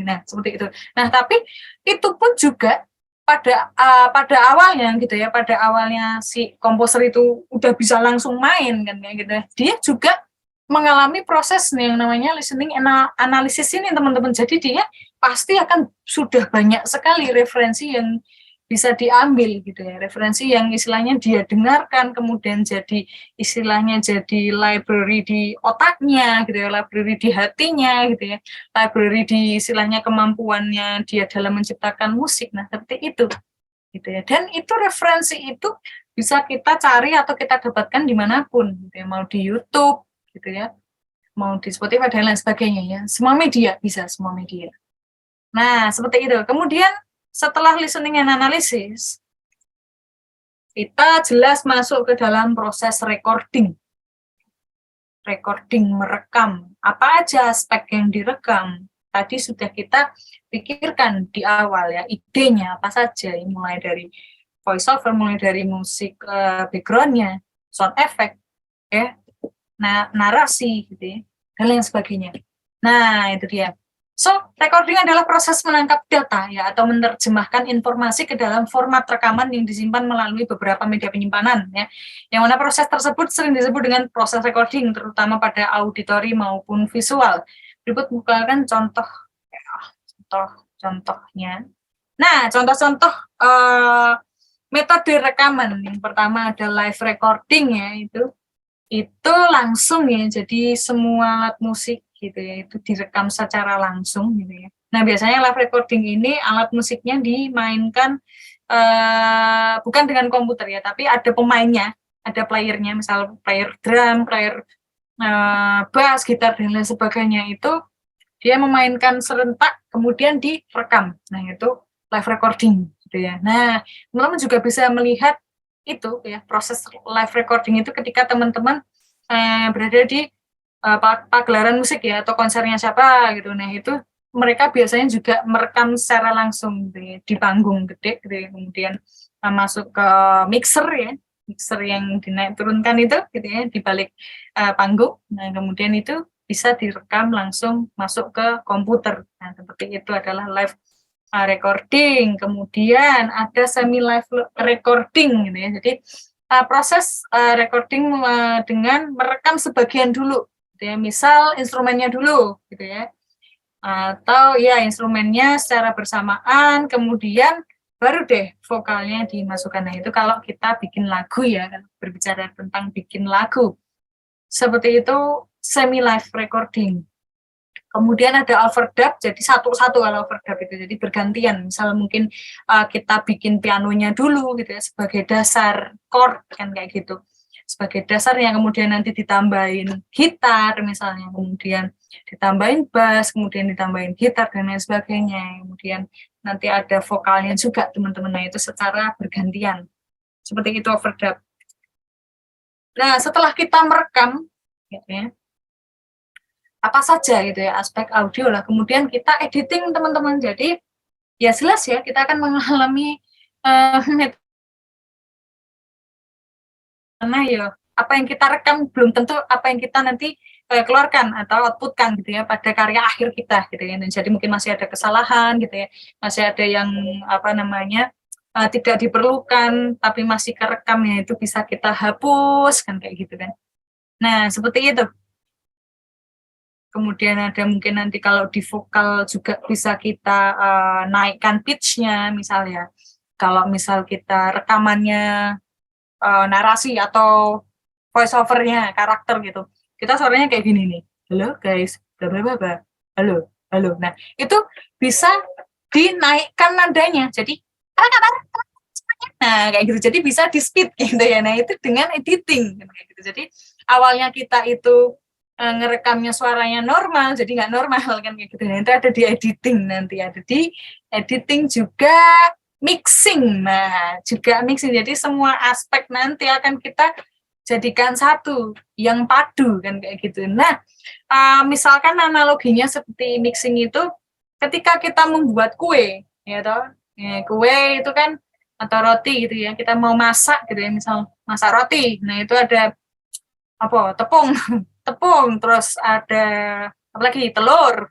nah seperti itu. Nah, tapi itu pun juga pada awalnya gitu ya, pada awalnya si komposer itu udah bisa langsung main kan kayak gitu. Dia juga mengalami proses yang namanya listening analysis ini, teman-teman. Jadi dia pasti akan sudah banyak sekali referensi yang bisa diambil gitu ya, referensi yang istilahnya dia dengarkan kemudian jadi istilahnya jadi library di otaknya gitu ya, library di hatinya gitu ya, library di istilahnya kemampuannya dia dalam menciptakan musik. Nah, seperti itu gitu ya. Dan itu referensi itu bisa kita cari atau kita dapatkan dimanapun gitu ya, mau di YouTube gitu ya, mau di Spotify dan lain sebagainya ya, semua media bisa, semua media. Nah, seperti itu. Kemudian setelah listening and analysis, kita jelas masuk ke dalam proses recording. Recording, merekam. Apa aja aspek yang direkam? Tadi sudah kita pikirkan di awal ya, idenya apa saja, mulai dari voice over, mulai dari musik background-nya, sound effect, ya, narasi, gitu ya, dan lain sebagainya. Nah, itu dia. So, recording adalah proses menangkap data ya atau menerjemahkan informasi ke dalam format rekaman yang disimpan melalui beberapa media penyimpanan ya. Yang mana proses tersebut sering disebut dengan proses recording terutama pada auditori maupun visual. Berikut bukan contoh ya, contohnya. Nah, contoh-contoh metode rekaman. Yang pertama ada live recording ya, itu langsung ya, jadi semua alat musik gitu ya, itu direkam secara langsung gitu ya. Nah, biasanya live recording ini alat musiknya dimainkan bukan dengan komputer ya, tapi ada pemainnya, ada playernya, misal player drum, player bass, gitar, dan lain sebagainya, itu dia memainkan serentak, kemudian direkam. Nah, itu live recording gitu ya. Nah, teman-teman juga bisa melihat itu ya, proses live recording itu ketika teman-teman berada di pagelaran musik ya atau konsernya siapa gitu. Nah, itu mereka biasanya juga merekam secara langsung gitu ya, di panggung gede gitu ya. Kemudian masuk ke mixer ya, mixer yang dinaik turunkan itu gitu ya di balik panggung. Nah, kemudian itu bisa direkam langsung masuk ke komputer. Nah, seperti itu adalah live recording. Kemudian ada semi live recording gitu ya. Jadi proses recording dengan merekam sebagian dulu gitu ya. Misal instrumennya dulu gitu ya, atau ya instrumennya secara bersamaan, kemudian baru deh vokalnya dimasukkan. Nah, itu kalau kita bikin lagu ya, berbicara tentang bikin lagu seperti itu, semi live recording. Kemudian ada overdub, jadi satu-satu kalau overdub itu, jadi bergantian. Misal mungkin kita bikin pianonya dulu gitu ya, sebagai dasar chord kan kayak gitu. Sebagai dasar yang kemudian nanti ditambahin gitar misalnya, kemudian ditambahin bass, kemudian ditambahin gitar dan lain sebagainya. Kemudian nanti ada vokalnya juga teman-teman. Nah, itu secara bergantian. Seperti itu overdub. Nah, setelah kita merekam gitu ya, apa saja gitu ya, aspek audio lah. Kemudian kita editing teman-teman. Jadi ya jelas ya kita akan mengalami karena ya apa yang kita rekam belum tentu apa yang kita nanti keluarkan atau outputkan gitu ya pada karya akhir kita gitu ya. Dan jadi mungkin masih ada kesalahan gitu ya, masih ada yang apa namanya tidak diperlukan tapi masih kerekamnya itu bisa kita hapus kan kayak gitu kan. Nah seperti itu. Kemudian ada mungkin nanti kalau di vokal juga bisa kita naikkan pitch-nya misalnya. Kalau misal kita rekamannya narasi atau voice over-nya karakter gitu. Kita suaranya kayak gini nih. Halo guys, bla bla bla bla. Halo, halo. Nah, itu bisa dinaikkan nadanya. Jadi nah kayak gitu. Jadi bisa di speed gitu ya. Nah, itu dengan editing kayak gitu. Jadi awalnya kita itu ngerekamnya suaranya normal, jadi nggak normal kan kayak gitu. Nah, itu ada di editing nanti, ada di editing juga mixing. Nah, juga mixing. Jadi semua aspek nanti akan kita jadikan satu yang padu kan kayak gitu. Nah, misalkan analoginya seperti mixing itu ketika kita membuat kue, ya toh. Ya, kue itu kan atau roti gitu ya. Kita mau masak gitu ya, misal masak roti. Nah, itu ada apa? Tepung, terus ada apa lagi? Telur,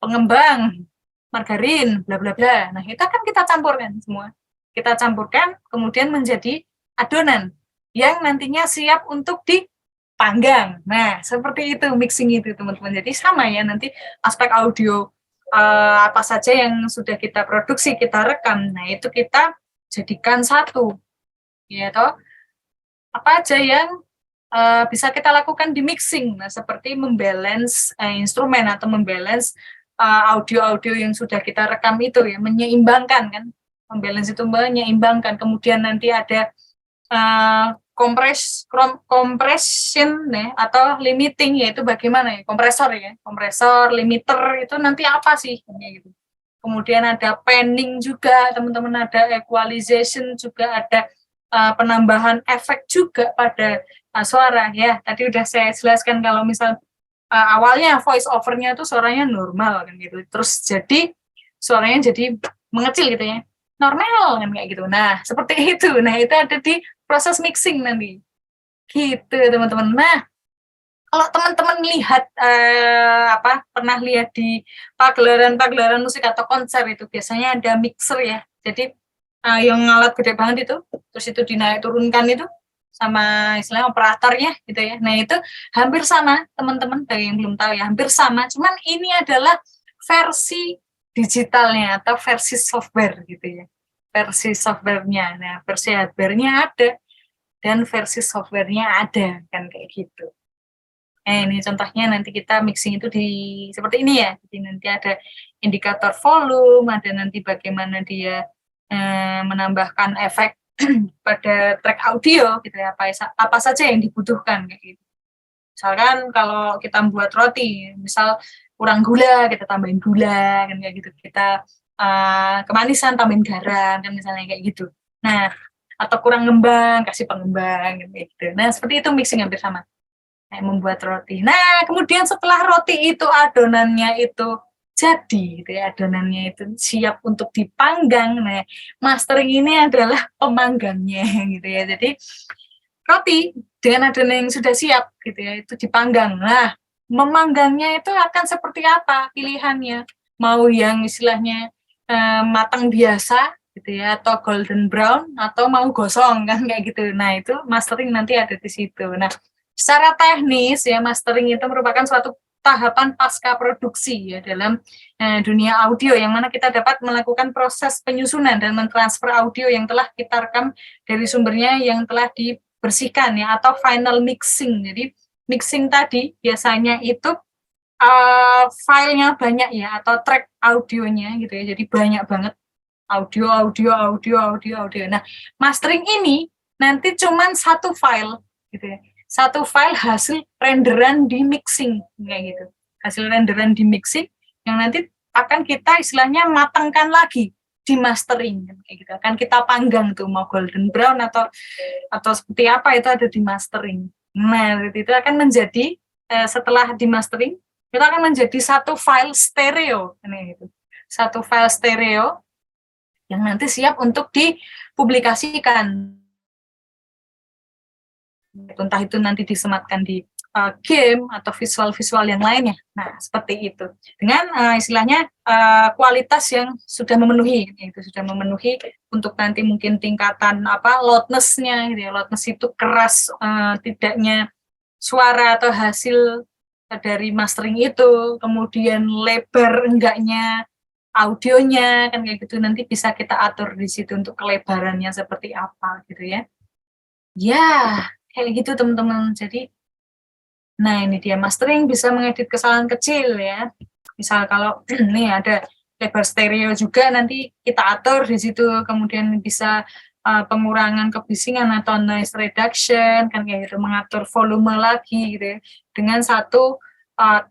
pengembang, margarin, bla bla bla. Nah, itu kan kita campurkan semua. Kita campurkan kemudian menjadi adonan yang nantinya siap untuk dipanggang. Nah, seperti itu mixing itu, teman-teman. Jadi sama ya nanti aspek audio apa saja yang sudah kita produksi, kita rekam. Nah, itu kita jadikan satu. Ya toh? Apa aja yang bisa kita lakukan di mixing, nah seperti membalance instrumen atau membalance audio-audio yang sudah kita rekam itu ya, menyeimbangkan kan, membalance itu menyeimbangkan. Kemudian nanti ada compression ya, atau limiting, yaitu bagaimana ya, kompresor, limiter itu nanti apa sih gitu. Kemudian ada panning juga teman-teman, ada equalization juga, ada penambahan efek juga pada suara ya. Tadi udah saya jelaskan kalau misal awalnya voice over-nya tuh suaranya normal kan gitu. Terus jadi suaranya jadi mengecil gitu ya. Normal kan kayak gitu. Nah, seperti itu. Nah, itu ada di proses mixing nanti. Gitu, teman-teman. Nah, kalau teman-teman lihat pernah lihat di pagelaran musik atau konser itu biasanya ada mixer ya. Jadi yang alat gede banget itu, terus itu dinaik turunkan itu sama istilahnya operatornya gitu ya. Nah, itu hampir sama teman-teman, bagi yang belum tahu ya, hampir sama. Cuman ini adalah versi digitalnya atau versi software gitu ya. Versi softwarenya. Nah, versi hardwarenya ada dan versi softwarenya ada kan kayak gitu. Ini contohnya nanti kita mixing itu seperti ini ya. Jadi nanti ada indikator volume, ada nanti bagaimana dia menambahkan efek pada track audio gitu ya, apa saja yang dibutuhkan kayak gitu. Misalkan kalau kita buat roti, misal kurang gula, kita tambahin gula kan kayak gitu. Kita kemanisan tambahin garam kan misalnya kayak gitu. Nah, atau kurang ngembang, kasih pengembang kayak gitu. Nah, seperti itu mixing hampir sama. Kayak membuat roti. Nah, kemudian setelah roti itu adonannya itu jadi gitu ya, adonannya itu siap untuk dipanggang. Nah, mastering ini adalah pemanggangnya gitu ya. Jadi roti dengan adonan yang sudah siap gitu ya, itu dipanggang. Nah, memanggangnya itu akan seperti apa pilihannya? Mau yang istilahnya matang biasa gitu ya, atau golden brown, atau mau gosong kan kayak gitu. Nah, itu mastering nanti ada di situ. Nah, secara teknis ya, mastering itu merupakan suatu tahapan pasca produksi ya dalam dunia audio, yang mana kita dapat melakukan proses penyusunan dan mentransfer audio yang telah kita rekam dari sumbernya yang telah dibersihkan ya, atau final mixing. Jadi mixing tadi biasanya itu filenya banyak ya, atau track audionya gitu ya, jadi banyak banget audio. Nah, mastering ini nanti cuman satu file gitu ya, satu file hasil renderan di mixing kayak gitu, hasil renderan di mixing yang nanti akan kita istilahnya matangkan lagi di mastering kayak gitu, akan kita panggang tuh mau golden brown atau seperti apa, itu ada di mastering. Nah, itu akan menjadi setelah di mastering itu akan menjadi satu file stereo, ini gitu. Satu file stereo yang nanti siap untuk dipublikasikan. Entah itu nanti disematkan di game atau visual-visual yang lainnya. Nah, seperti itu. Dengan istilahnya kualitas yang sudah memenuhi, itu sudah memenuhi untuk nanti mungkin tingkatan loudness-nya, gitu ya. Loudness itu keras tidaknya suara atau hasil dari mastering itu, kemudian lebar enggaknya audionya, kan kayak gitu. Nanti bisa kita atur di situ untuk kelebarannya seperti apa, gitu ya. Ya, kayak gitu teman-teman. Jadi, nah ini dia mastering bisa mengedit kesalahan kecil ya. Misal kalau nih ada lebar stereo juga nanti kita atur di situ, kemudian bisa pengurangan kebisingan atau noise reduction kan kayak gitu, mengatur volume lagi gitu ya, dengan satu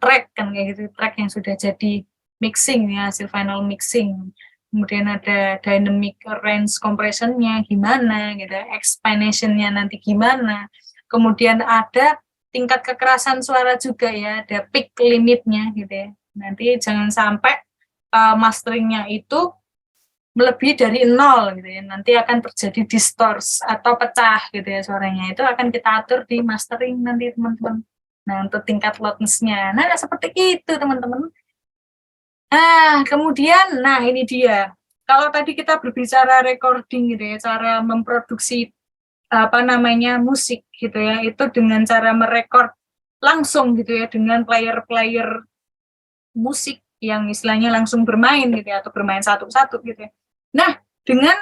track kan kayak gitu, track yang sudah jadi mixing ya, hasil final mixing. Kemudian ada dynamic range compression-nya gimana gitu, explanation-nya nanti gimana. Kemudian ada tingkat kekerasan suara juga ya, ada peak limitnya gitu ya. Nanti jangan sampai masteringnya itu melebihi dari 0 gitu ya. Nanti akan terjadi distors atau pecah gitu ya suaranya. Itu akan kita atur di mastering nanti teman-teman. Nah, untuk tingkat loudness-nya. Nah, seperti itu teman-teman. Nah, kemudian, nah ini dia. Kalau tadi kita berbicara recording gitu ya, cara memproduksi musik gitu ya, itu dengan cara merekord langsung gitu ya, dengan player-player musik yang istilahnya langsung bermain gitu ya, atau bermain satu-satu gitu ya. Nah, dengan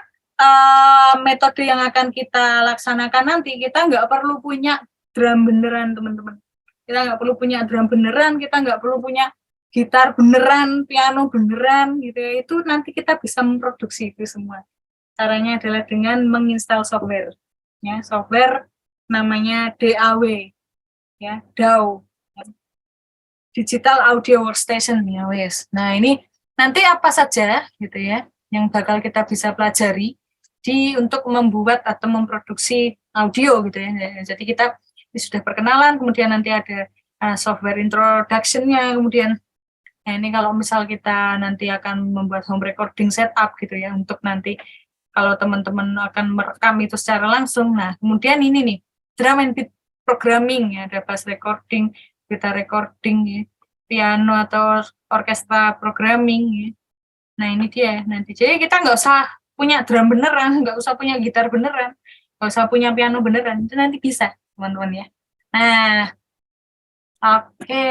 metode yang akan kita laksanakan nanti, kita nggak perlu punya drum beneran teman-teman. Kita nggak perlu punya drum beneran, kita nggak perlu punya gitar beneran, piano beneran gitu ya, itu nanti kita bisa memproduksi itu semua. Caranya adalah dengan menginstal software, ya, software namanya DAW, ya, DAW, Digital Audio Workstation, ya wes. Nah ini nanti apa saja gitu ya, yang bakal kita bisa pelajari untuk membuat atau memproduksi audio gitu ya. Jadi kita sudah perkenalan, kemudian nanti ada software introduction-nya, kemudian nah ini kalau misal kita nanti akan membuat home recording setup gitu ya, untuk nanti kalau teman-teman akan merekam itu secara langsung. Nah kemudian ini nih, drum and beat programming ya, ada bass recording, guitar recording ya, piano atau orkestra programming ya. Nah ini dia nanti, jadi kita nggak usah punya drum beneran, nggak usah punya gitar beneran, nggak usah punya piano beneran, itu nanti bisa teman-teman ya. Nah oke.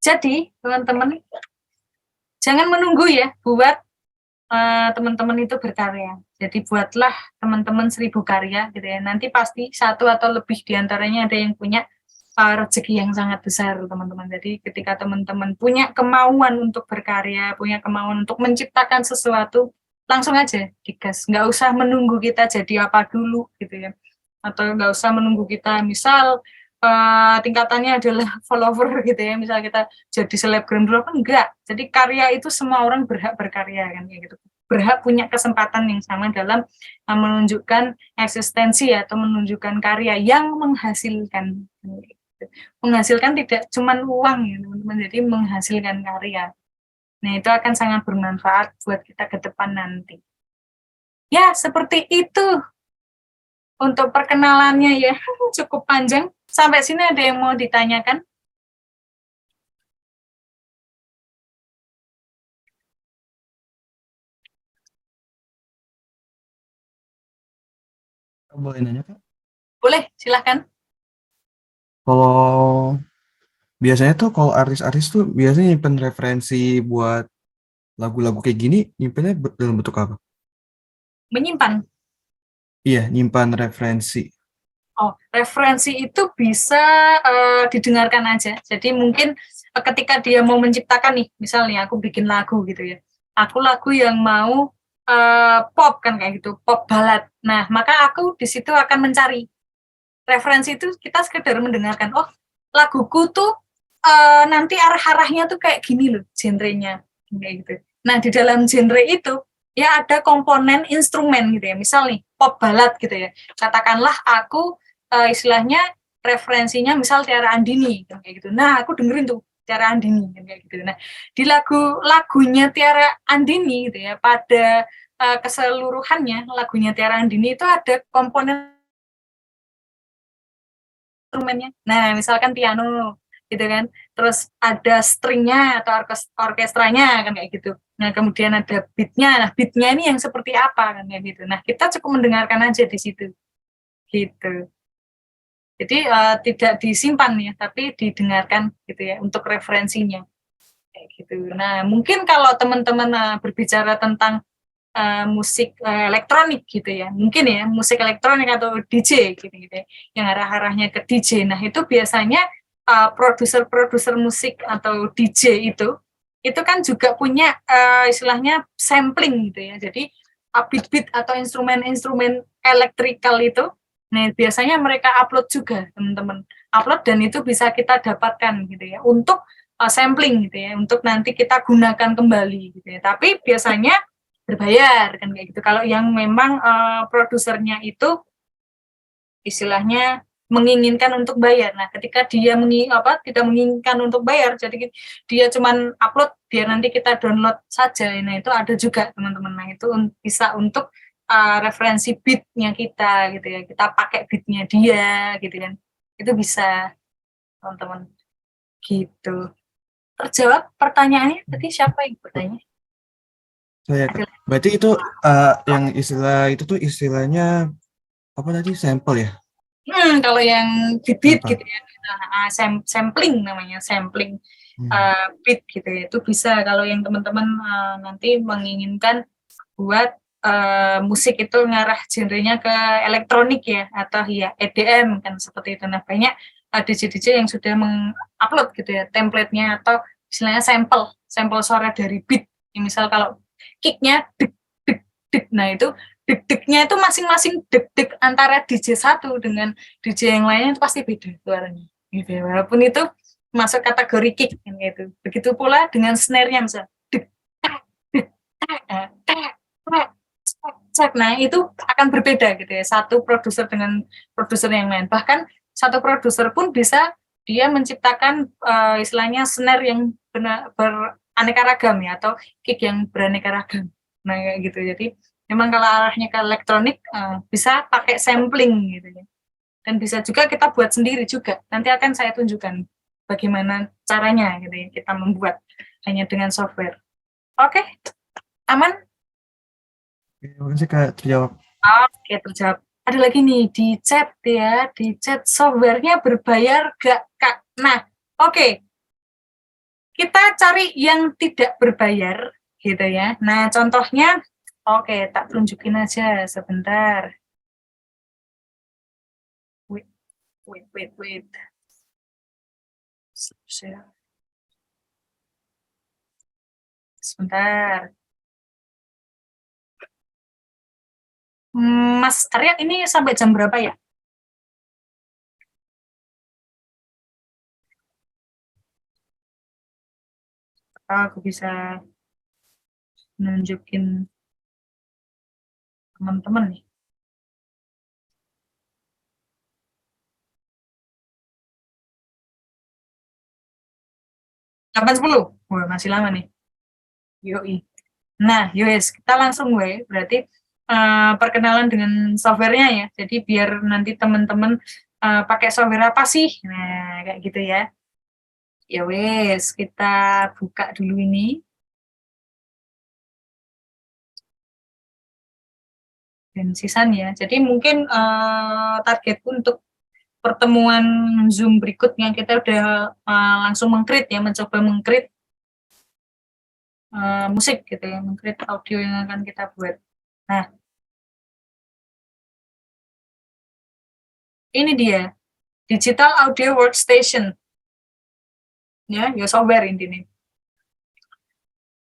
Jadi teman-teman jangan menunggu ya buat teman-teman itu berkarya. Jadi buatlah teman-teman 1000 karya gitu ya. Nanti pasti satu atau lebih diantaranya ada yang punya rezeki yang sangat besar teman-teman. Jadi ketika teman-teman punya kemauan untuk berkarya, punya kemauan untuk menciptakan sesuatu, langsung aja digas. Nggak usah menunggu kita jadi apa dulu gitu ya. Atau nggak usah menunggu kita misal tingkatannya adalah follower gitu ya, misal kita jadi selebgram dulu, apa enggak. Jadi karya itu semua orang berhak berkarya kan kayak gitu, berhak punya kesempatan yang sama dalam menunjukkan eksistensi atau menunjukkan karya yang menghasilkan tidak cuman uang ya teman-teman, jadi menghasilkan karya. Nah itu akan sangat bermanfaat buat kita ke depan nanti ya. Seperti itu untuk perkenalannya ya, cukup panjang. Sampai sini ada yang mau ditanyakan? Boleh nanya, Kak? Boleh, silahkan. Kalau biasanya tuh kalau artis-artis tuh biasanya nyimpen referensi buat lagu-lagu kayak gini, nyimpennya dalam bentuk apa? Menyimpan. Iya, nyimpan referensi. Oh, referensi itu bisa didengarkan aja. Jadi mungkin ketika dia mau menciptakan nih, misalnya aku bikin lagu gitu ya. Aku lagu yang mau pop kan kayak gitu, pop balad. Nah, maka aku di situ akan mencari referensi itu, kita sekedar mendengarkan. Oh, laguku tuh nanti arah-arahnya tuh kayak gini loh, genrenya kayak gitu. Nah, di dalam genre itu ya ada komponen instrumen gitu ya. Misal nih pop balad gitu ya. Katakanlah aku istilahnya referensinya misal Tiara Andini kayak gitu. Nah, aku dengerin tuh Tiara Andini kan kayak gitu. Nah, di lagunya Tiara Andini gitu ya, pada keseluruhannya lagunya Tiara Andini itu ada komponen instrumennya. Nah, misalkan piano gitu kan. Terus ada stringnya atau orkestranya kan kayak gitu. Nah, kemudian ada beatnya. Nah, beatnya ini yang seperti apa kan kayak gitu. Nah, kita cukup mendengarkan aja di situ. Gitu. Jadi tidak disimpan ya, tapi didengarkan gitu ya untuk referensinya. Kayak gitu. Nah, mungkin kalau teman-teman berbicara tentang musik elektronik gitu ya, mungkin ya musik elektronik atau DJ gitu, ya, yang arah-arahnya ke DJ. Nah itu biasanya produser-produser musik atau DJ itu kan juga punya istilahnya sampling gitu ya. Jadi beat-beat atau instrumen-instrumen elektrikal itu, nah biasanya mereka upload juga teman-teman, upload dan itu bisa kita dapatkan gitu ya untuk sampling gitu ya, untuk nanti kita gunakan kembali gitu ya. Tapi biasanya berbayar kan kayak gitu. Kalau yang memang produsernya itu istilahnya menginginkan untuk bayar. Nah, ketika dia tidak menginginkan untuk bayar, jadi dia cuman upload biar nanti kita download saja. Nah, itu ada juga teman-teman. Nah, itu bisa untuk referensi beatnya kita gitu ya. Kita pakai beatnya dia gitu kan. Itu bisa teman-teman. Gitu. Terjawab pertanyaannya tadi siapa yang bertanya? Saya, berarti itu yang istilah itu tuh istilahnya apa tadi, sampel ya? Kalau yang beat Sampel. gitu ya, sampling namanya, sampling Hmm. beat gitu ya, itu bisa kalau yang teman-teman nanti menginginkan buat musik itu ngarah genrenya ke elektronik ya, atau ya EDM kan seperti itu. Nah banyak DJ-DJ yang sudah mengupload gitu ya, template-nya atau istilahnya sampel suara dari beat. Ya, misal kalau kick-nya dek dek dek, nah itu deg-degnya itu masing-masing deg-deg antara DJ satu dengan DJ yang lainnya itu pasti beda suaranya gitu ya. Walaupun itu masuk kategori kick kan gitu. Begitu pula dengan snare-nya misalnya deg deg cek. Nah, itu akan berbeda gitu ya. Satu produser dengan produser yang lain. Bahkan satu produser pun bisa dia menciptakan istilahnya snare yang beraneka ragam ya, atau kick yang beraneka ragam. Nah, kayak gitu. Jadi memang kalau arahnya ke elektronik bisa pakai sampling gitu ya. Dan bisa juga kita buat sendiri juga. Nanti akan saya tunjukkan bagaimana caranya gitu ya, kita membuat hanya dengan software. Oke, aman? Terima kasih Kak, terjawab. Oke, terjawab. Ada lagi nih di chat ya, di chat softwarenya berbayar gak Kak? Nah, oke. Kita cari yang tidak berbayar gitu ya. Nah, contohnya, oke, tak tunjukin aja sebentar. Wait. Sebentar. Mas Arya, ini sampai jam berapa ya? Aku bisa nunjukin teman-teman nih. 8:10. Wah, masih lama nih. Yoi. Nah, yowes, kita langsung berarti perkenalan dengan softwarenya ya. Jadi biar nanti teman-teman pakai software apa sih? Nah, kayak gitu ya. Ya wes, kita buka dulu ini. Dan sisan ya. Jadi mungkin targetku untuk pertemuan Zoom berikutnya kita udah langsung mencoba meng-create musik gitu ya, meng-create audio yang akan kita buat. Nah, ini dia, Digital Audio Workstation. Ya software intinya.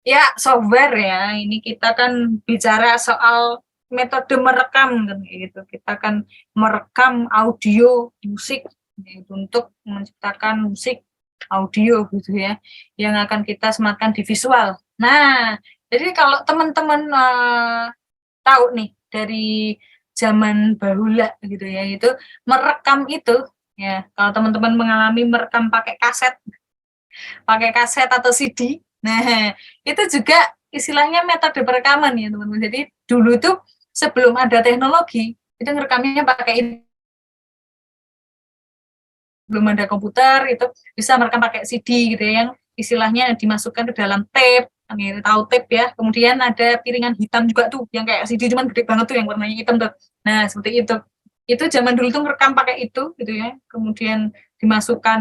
Ya, software ya. Ini kita kan bicara soal metode merekam kan gitu. Kita kan merekam audio musik gitu, untuk menciptakan musik audio gitu ya, yang akan kita sematkan di visual. Nah, jadi kalau teman-teman tahu nih dari zaman bahula gitu ya, itu merekam itu ya, kalau teman-teman mengalami merekam pakai kaset, pakai kaset atau CD. Nah, itu juga istilahnya metode perekaman ya teman-teman. Jadi dulu tuh sebelum ada teknologi, itu ngerekamnya pakai, belum ada komputer, itu bisa merekam pakai CD gitu ya, yang istilahnya dimasukkan ke dalam tape, tahu tape ya. Kemudian ada piringan hitam juga tuh, yang kayak CD cuman gede banget tuh, yang warnanya hitam tuh. Nah, seperti itu. Itu zaman dulu tuh merekam pakai itu gitu ya. Kemudian dimasukkan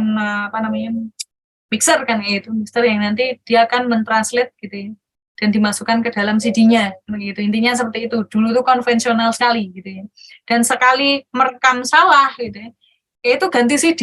mixer kan kayak itu, mixer yang nanti dia akan mentranslate gitu ya, dan dimasukkan ke dalam CD-nya begitu. Intinya seperti itu. Dulu tuh konvensional sekali gitu ya. Dan sekali merekam salah gitu ya, itu ganti CD,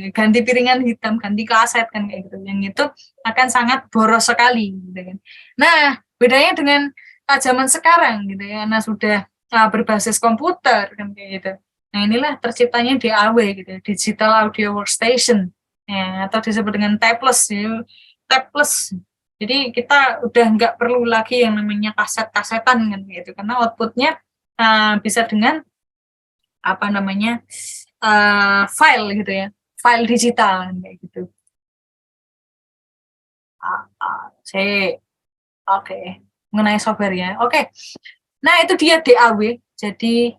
ganti piringan hitam, ganti kaset kan kayak gitu. Yang itu akan sangat boros sekali gitu kan. Nah, bedanya dengan zaman sekarang gitu ya, karena sudah berbasis komputer kan kayak gitu. Nah, inilah terciptanya DAW gitu ya, Digital Audio Workstation. Ya, atau disebut dengan tapeless ya, tapeless. Jadi kita udah nggak perlu lagi yang namanya kaset-kasetan kan gitu, karena outputnya bisa dengan file gitu ya, file digital kan kayak gitu. Oke, mengenai software ya. Oke. Nah, itu dia DAW. Jadi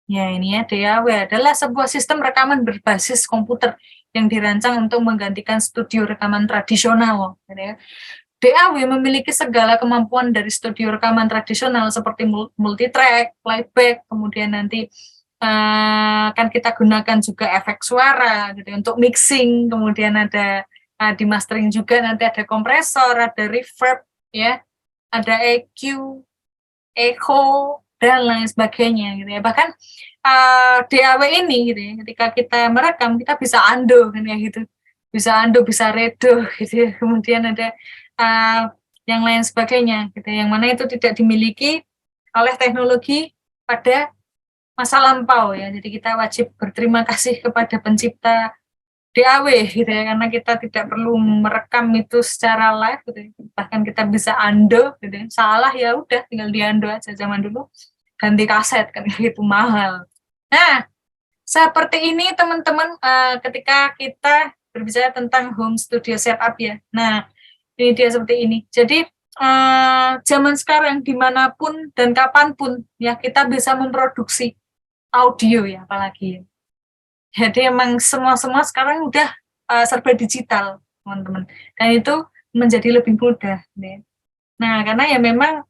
ya ini ya, DAW adalah sebuah sistem rekaman berbasis komputer yang dirancang untuk menggantikan studio rekaman tradisional. Gitu ya. DAW memiliki segala kemampuan dari studio rekaman tradisional seperti multitrack, playback, kemudian nanti akan kita gunakan juga efek suara gitu untuk mixing, kemudian ada di mastering juga nanti ada kompresor, ada reverb ya, ada EQ, echo dan lain sebagainya gitu ya. Bahkan DAW ini gitu ya, ketika kita merekam kita bisa undo kan ya gitu, bisa undo, bisa redo gitu ya. Kemudian ada yang lain sebagainya gitu, yang mana itu tidak dimiliki oleh teknologi pada masa lampau ya. Jadi kita wajib berterima kasih kepada pencipta DAW gitu ya, karena kita tidak perlu merekam itu secara live gitu ya. Bahkan kita bisa undo gitu ya. Salah ya udah tinggal di undo aja. Zaman dulu ganti kaset kan itu mahal. Nah, seperti ini teman-teman, ketika kita berbicara tentang home studio setup ya. Nah, ini dia seperti ini. Jadi zaman sekarang dimanapun dan kapanpun ya kita bisa memproduksi audio ya, apalagi. Jadi emang semua sekarang udah serba digital, teman-teman. Dan itu menjadi lebih mudah. Ya. Nah, karena ya memang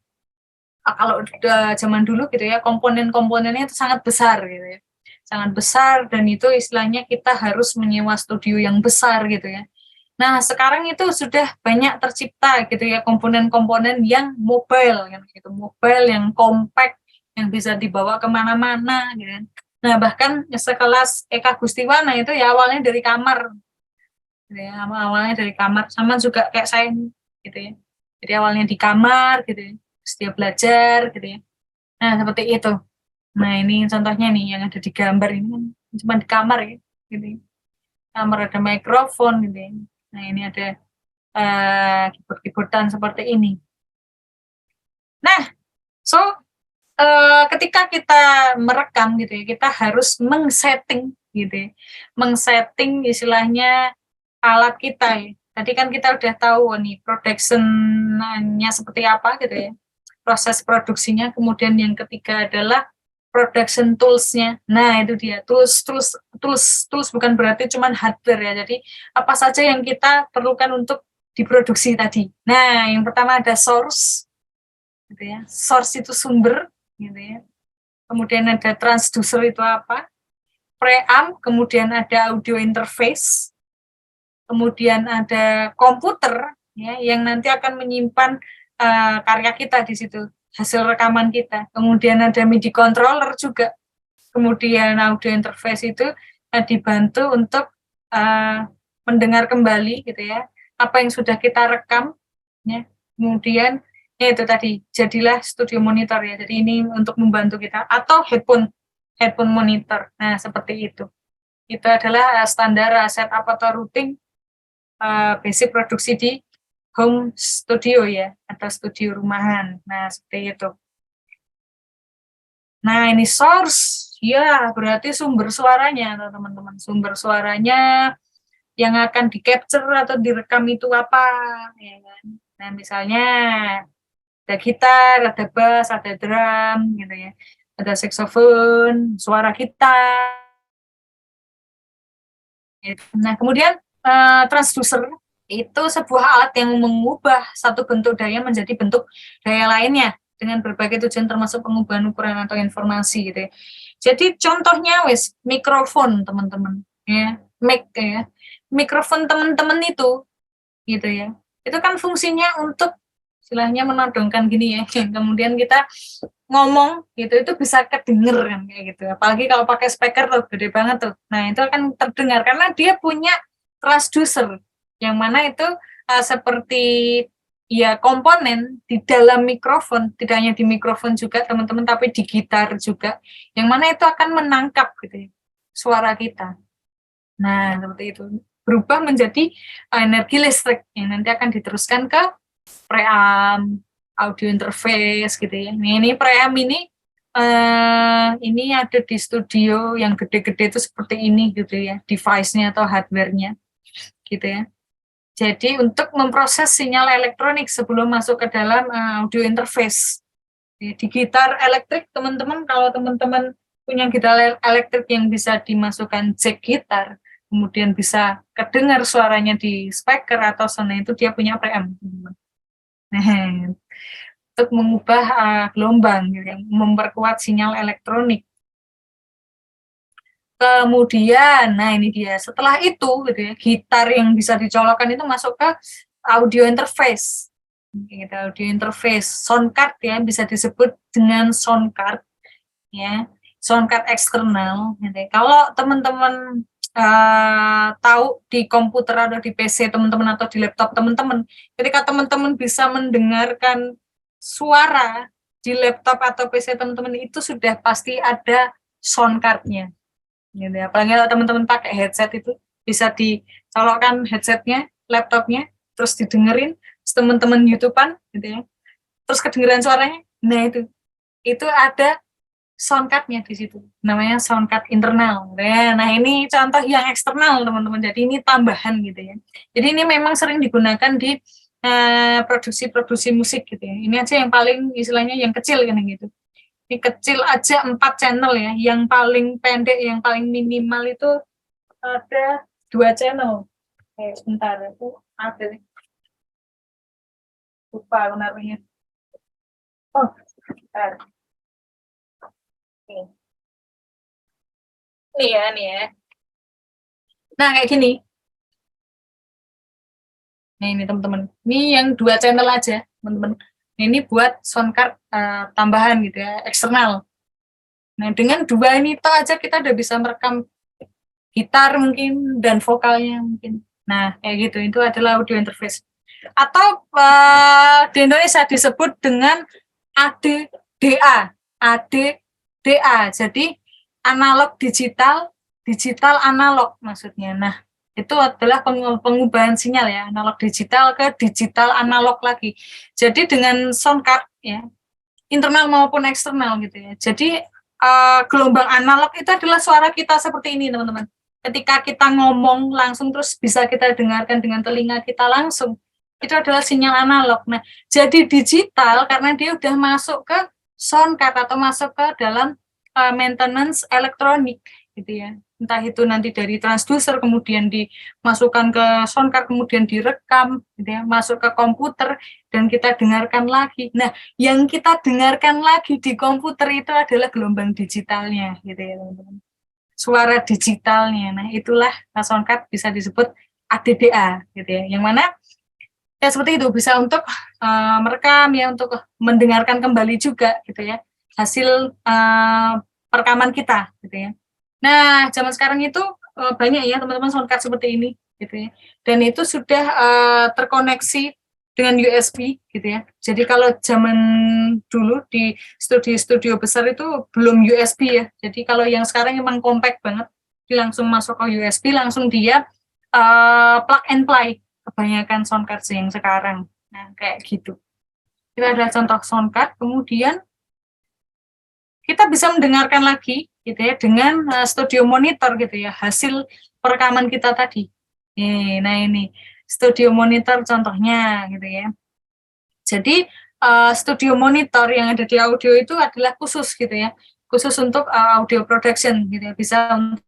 kalau zaman dulu gitu ya, komponen-komponennya itu sangat besar gitu ya. Sangat besar, dan itu istilahnya kita harus menyewa studio yang besar gitu ya. Nah, sekarang itu sudah banyak tercipta gitu ya, komponen-komponen yang mobile gitu, mobile yang compact, yang bisa dibawa kemana-mana gitu. Nah, bahkan sekelas Eka Gustiwana itu ya awalnya dari kamar gitu ya, awalnya dari kamar, sama juga kayak saya gitu ya. Jadi awalnya di kamar gitu ya, terus dia belajar gitu ya. Nah, seperti itu. Nah, ini contohnya nih yang ada di gambar ini kan cuma di kamar ya gitu ya. Kamar ada mikrofon gitu ya. Nah, ini ada keyboard-keyboardan seperti ini. Nah, so ketika kita merekam gitu ya, kita harus mengsetting gitu ya. Mengsetting istilahnya alat kita ya. Tadi kan kita udah tahu nih production-nya seperti apa gitu ya. Proses produksinya, kemudian yang ketiga adalah production tools-nya. Nah, itu dia. Tools bukan berarti cuma hardware ya. Jadi apa saja yang kita perlukan untuk diproduksi tadi. Nah, yang pertama ada source gitu ya. Source itu sumber gitu ya. Kemudian ada transducer itu apa? Preamp, kemudian ada audio interface. Kemudian ada komputer ya yang nanti akan menyimpan karya kita di situ, hasil rekaman kita. Kemudian ada MIDI controller juga. Kemudian audio interface itu dibantu untuk mendengar kembali gitu ya, apa yang sudah kita rekam ya. Kemudian ya itu tadi, jadilah studio monitor ya. Jadi ini untuk membantu kita, atau headphone monitor. Nah, seperti itu. Itu adalah standar setup atau routing basic produksi di home studio ya, atau studio rumahan. Nah, seperti itu. Nah, ini source, ya berarti sumber suaranya teman-teman. Sumber suaranya yang akan di capture atau direkam itu apa, ya kan. Nah misalnya ada gitar, ada bass, ada drum gitu ya, ada saxophone, suara kita. Nah kemudian transducer itu sebuah alat yang mengubah satu bentuk daya menjadi bentuk daya lainnya dengan berbagai tujuan termasuk pengubahan ukuran atau informasi gitu ya. Jadi contohnya wes mikrofon teman-teman ya, mic ya. Mikrofon teman-teman itu gitu ya. Itu kan fungsinya untuk istilahnya menodongkan gini ya. Kemudian kita ngomong gitu itu bisa kedenger kan kayak gitu. Apalagi kalau pakai speaker tuh gede banget tuh. Nah, itu akan terdengar karena dia punya transducer yang mana itu seperti ya komponen di dalam mikrofon, tidak hanya di mikrofon juga teman-teman tapi di gitar juga. Yang mana itu akan menangkap gitu ya, suara kita. Nah, seperti itu. Berubah menjadi energi listrik yang nanti akan diteruskan ke preamp, audio interface gitu ya. Ini preamp ini ada di studio yang gede-gede itu seperti ini gitu ya, device-nya atau hardware-nya gitu ya. Jadi untuk memproses sinyal elektronik sebelum masuk ke dalam audio interface. Di gitar elektrik teman-teman, kalau teman-teman punya gitar elektrik yang bisa dimasukkan jack gitar, kemudian bisa kedengar suaranya di speaker atau sana itu dia punya preamp. Nah, untuk mengubah gelombang, gitu, yang memperkuat sinyal elektronik. Kemudian, nah ini dia. Setelah itu, gitu ya, gitar yang bisa dicolokkan itu masuk ke audio interface. Gitu, audio interface, sound card ya, bisa disebut dengan sound card, ya, sound card eksternal. Gitu. Kalau teman-teman tahu di komputer atau di PC teman-teman atau di laptop teman-teman, ketika teman-teman bisa mendengarkan suara di laptop atau PC teman-teman itu sudah pasti ada sound card-nya. Gitu. Apalagi kalau teman-teman pakai headset itu bisa dicolokkan headsetnya, laptopnya, terus didengerin, terus teman-teman YouTube-an gitu ya. Terus kedengeran suaranya. Nah itu ada sound card-nya di situ. Namanya sound card internal. Nah, ini contoh yang eksternal, teman-teman. Jadi ini tambahan gitu ya. Jadi ini memang sering digunakan di produksi-produksi musik gitu ya. Ini aja yang paling istilahnya yang kecil kan gitu. Ini kecil aja 4 channel ya. Yang paling pendek, yang paling minimal itu ada 2 channel. Sebentar, itu ada nih. Lupa benarnya. Oh, bentar. Nih ya. Nah, kayak gini. Nah, ini teman-teman. Ini yang 2 channel aja, teman-teman. Ini buat sound card tambahan gitu ya, eksternal. Nah, dengan 2 ini toh aja kita udah bisa merekam gitar mungkin dan vokalnya mungkin. Nah, kayak gitu. Itu adalah audio interface. Atau di Indonesia disebut dengan ADDA. ADDA. Jadi analog digital, digital analog maksudnya. Nah, itu adalah pengubahan sinyal ya, analog digital ke digital analog lagi. Jadi dengan sound card ya, internal maupun eksternal gitu ya. Jadi gelombang analog itu adalah suara kita seperti ini, teman-teman. Ketika kita ngomong langsung terus bisa kita dengarkan dengan telinga kita langsung. Itu adalah sinyal analog. Nah, jadi digital karena dia udah masuk ke sound card atau masuk ke dalam maintenance elektronik gitu ya. Entah itu nanti dari transducer kemudian dimasukkan ke sound card kemudian direkam gitu ya, masuk ke komputer dan kita dengarkan lagi. Nah, yang kita dengarkan lagi di komputer itu adalah gelombang digitalnya gitu ya, teman-teman. Suara digitalnya. Nah, itulah sound card bisa disebut ADDA gitu ya. Yang mana ya seperti itu bisa untuk merekam ya, untuk mendengarkan kembali juga gitu ya hasil perekaman kita gitu ya. Nah, zaman sekarang itu banyak ya teman-teman sound card seperti ini gitu ya. Dan itu sudah terkoneksi dengan USB gitu ya. Jadi kalau zaman dulu di studio-studio besar itu belum USB ya. Jadi kalau yang sekarang memang compact banget, langsung masuk ke USB, langsung dia plug and play. Kebanyakan sound card yang sekarang. Nah, kayak gitu. Kita ada contoh sound card, kemudian kita bisa mendengarkan lagi gitu ya dengan studio monitor gitu ya, hasil perekaman kita tadi. Nah ini studio monitor contohnya gitu ya. Jadi studio monitor yang ada di audio itu adalah khusus gitu ya, khusus untuk audio production gitu ya, bisa untuk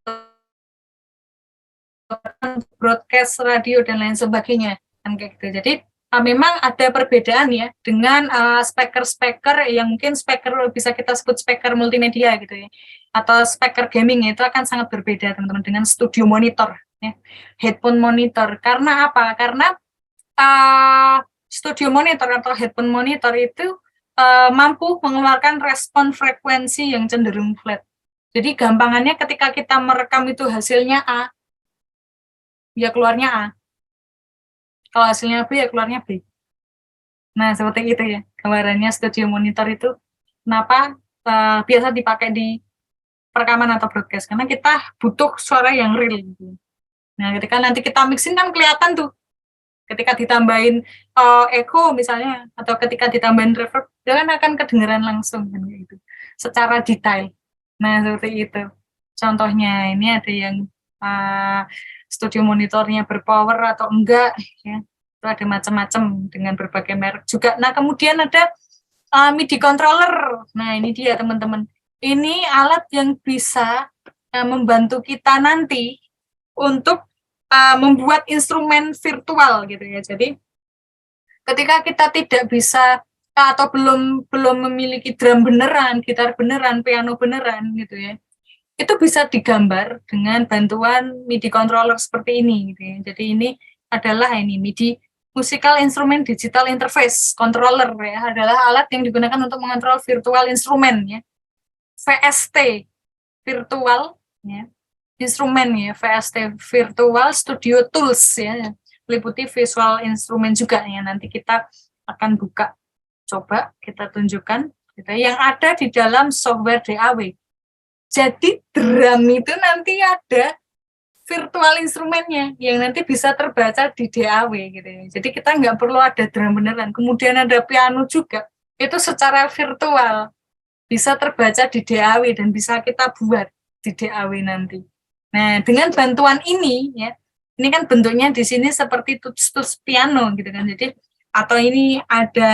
broadcast radio dan lain sebagainya kan kayak gitu. Jadi memang ada perbedaan ya dengan speaker yang mungkin speaker bisa kita sebut speaker multimedia gitu ya, atau speaker gaming itu akan sangat berbeda teman-teman dengan studio monitor ya, headphone monitor. Karena apa? Karena studio monitor atau headphone monitor itu mampu mengeluarkan respon frekuensi yang cenderung flat. Jadi gampangannya ketika kita merekam itu hasilnya A, ya keluarnya A. Kalau hasilnya B, ya keluarnya B. Nah, seperti itu ya gambarannya studio monitor itu. Kenapa biasa dipakai di perekaman atau broadcast? Karena kita butuh suara yang real. Gitu. Nah, ketika nanti kita mixing kan kelihatan tuh. Ketika ditambahin echo misalnya, atau ketika ditambahin reverb, dia kan akan kedengeran langsung kan gitu, secara detail. Nah, seperti itu. Contohnya ini ada yang studio monitornya berpower atau enggak ya, itu ada macam-macam dengan berbagai merek juga. Nah, kemudian ada MIDI controller. Nah, ini dia teman-teman, ini alat yang bisa membantu kita nanti untuk membuat instrumen virtual gitu ya. Jadi ketika kita tidak bisa atau belum memiliki drum beneran, gitar beneran, piano beneran gitu ya, itu bisa digambar dengan bantuan MIDI controller seperti ini gitu ya. Jadi ini adalah MIDI Musical Instrument Digital Interface Controller ya, adalah alat yang digunakan untuk mengontrol virtual instrumen ya. VST virtual ya. Instrumen ya, VST Virtual Studio Tools ya, meliputi visual instrumen juga ya. Nanti kita akan buka, coba kita tunjukkan gitu, yang ada di dalam software DAW. Jadi drum itu nanti ada virtual instrumennya yang nanti bisa terbaca di DAW gitu ya. Jadi kita nggak perlu ada drum beneran. Kemudian ada piano juga, itu secara virtual bisa terbaca di DAW dan bisa kita buat di DAW nanti. Nah, dengan bantuan ini ya, ini kan bentuknya di sini seperti tuts piano gitu kan. Jadi atau ini ada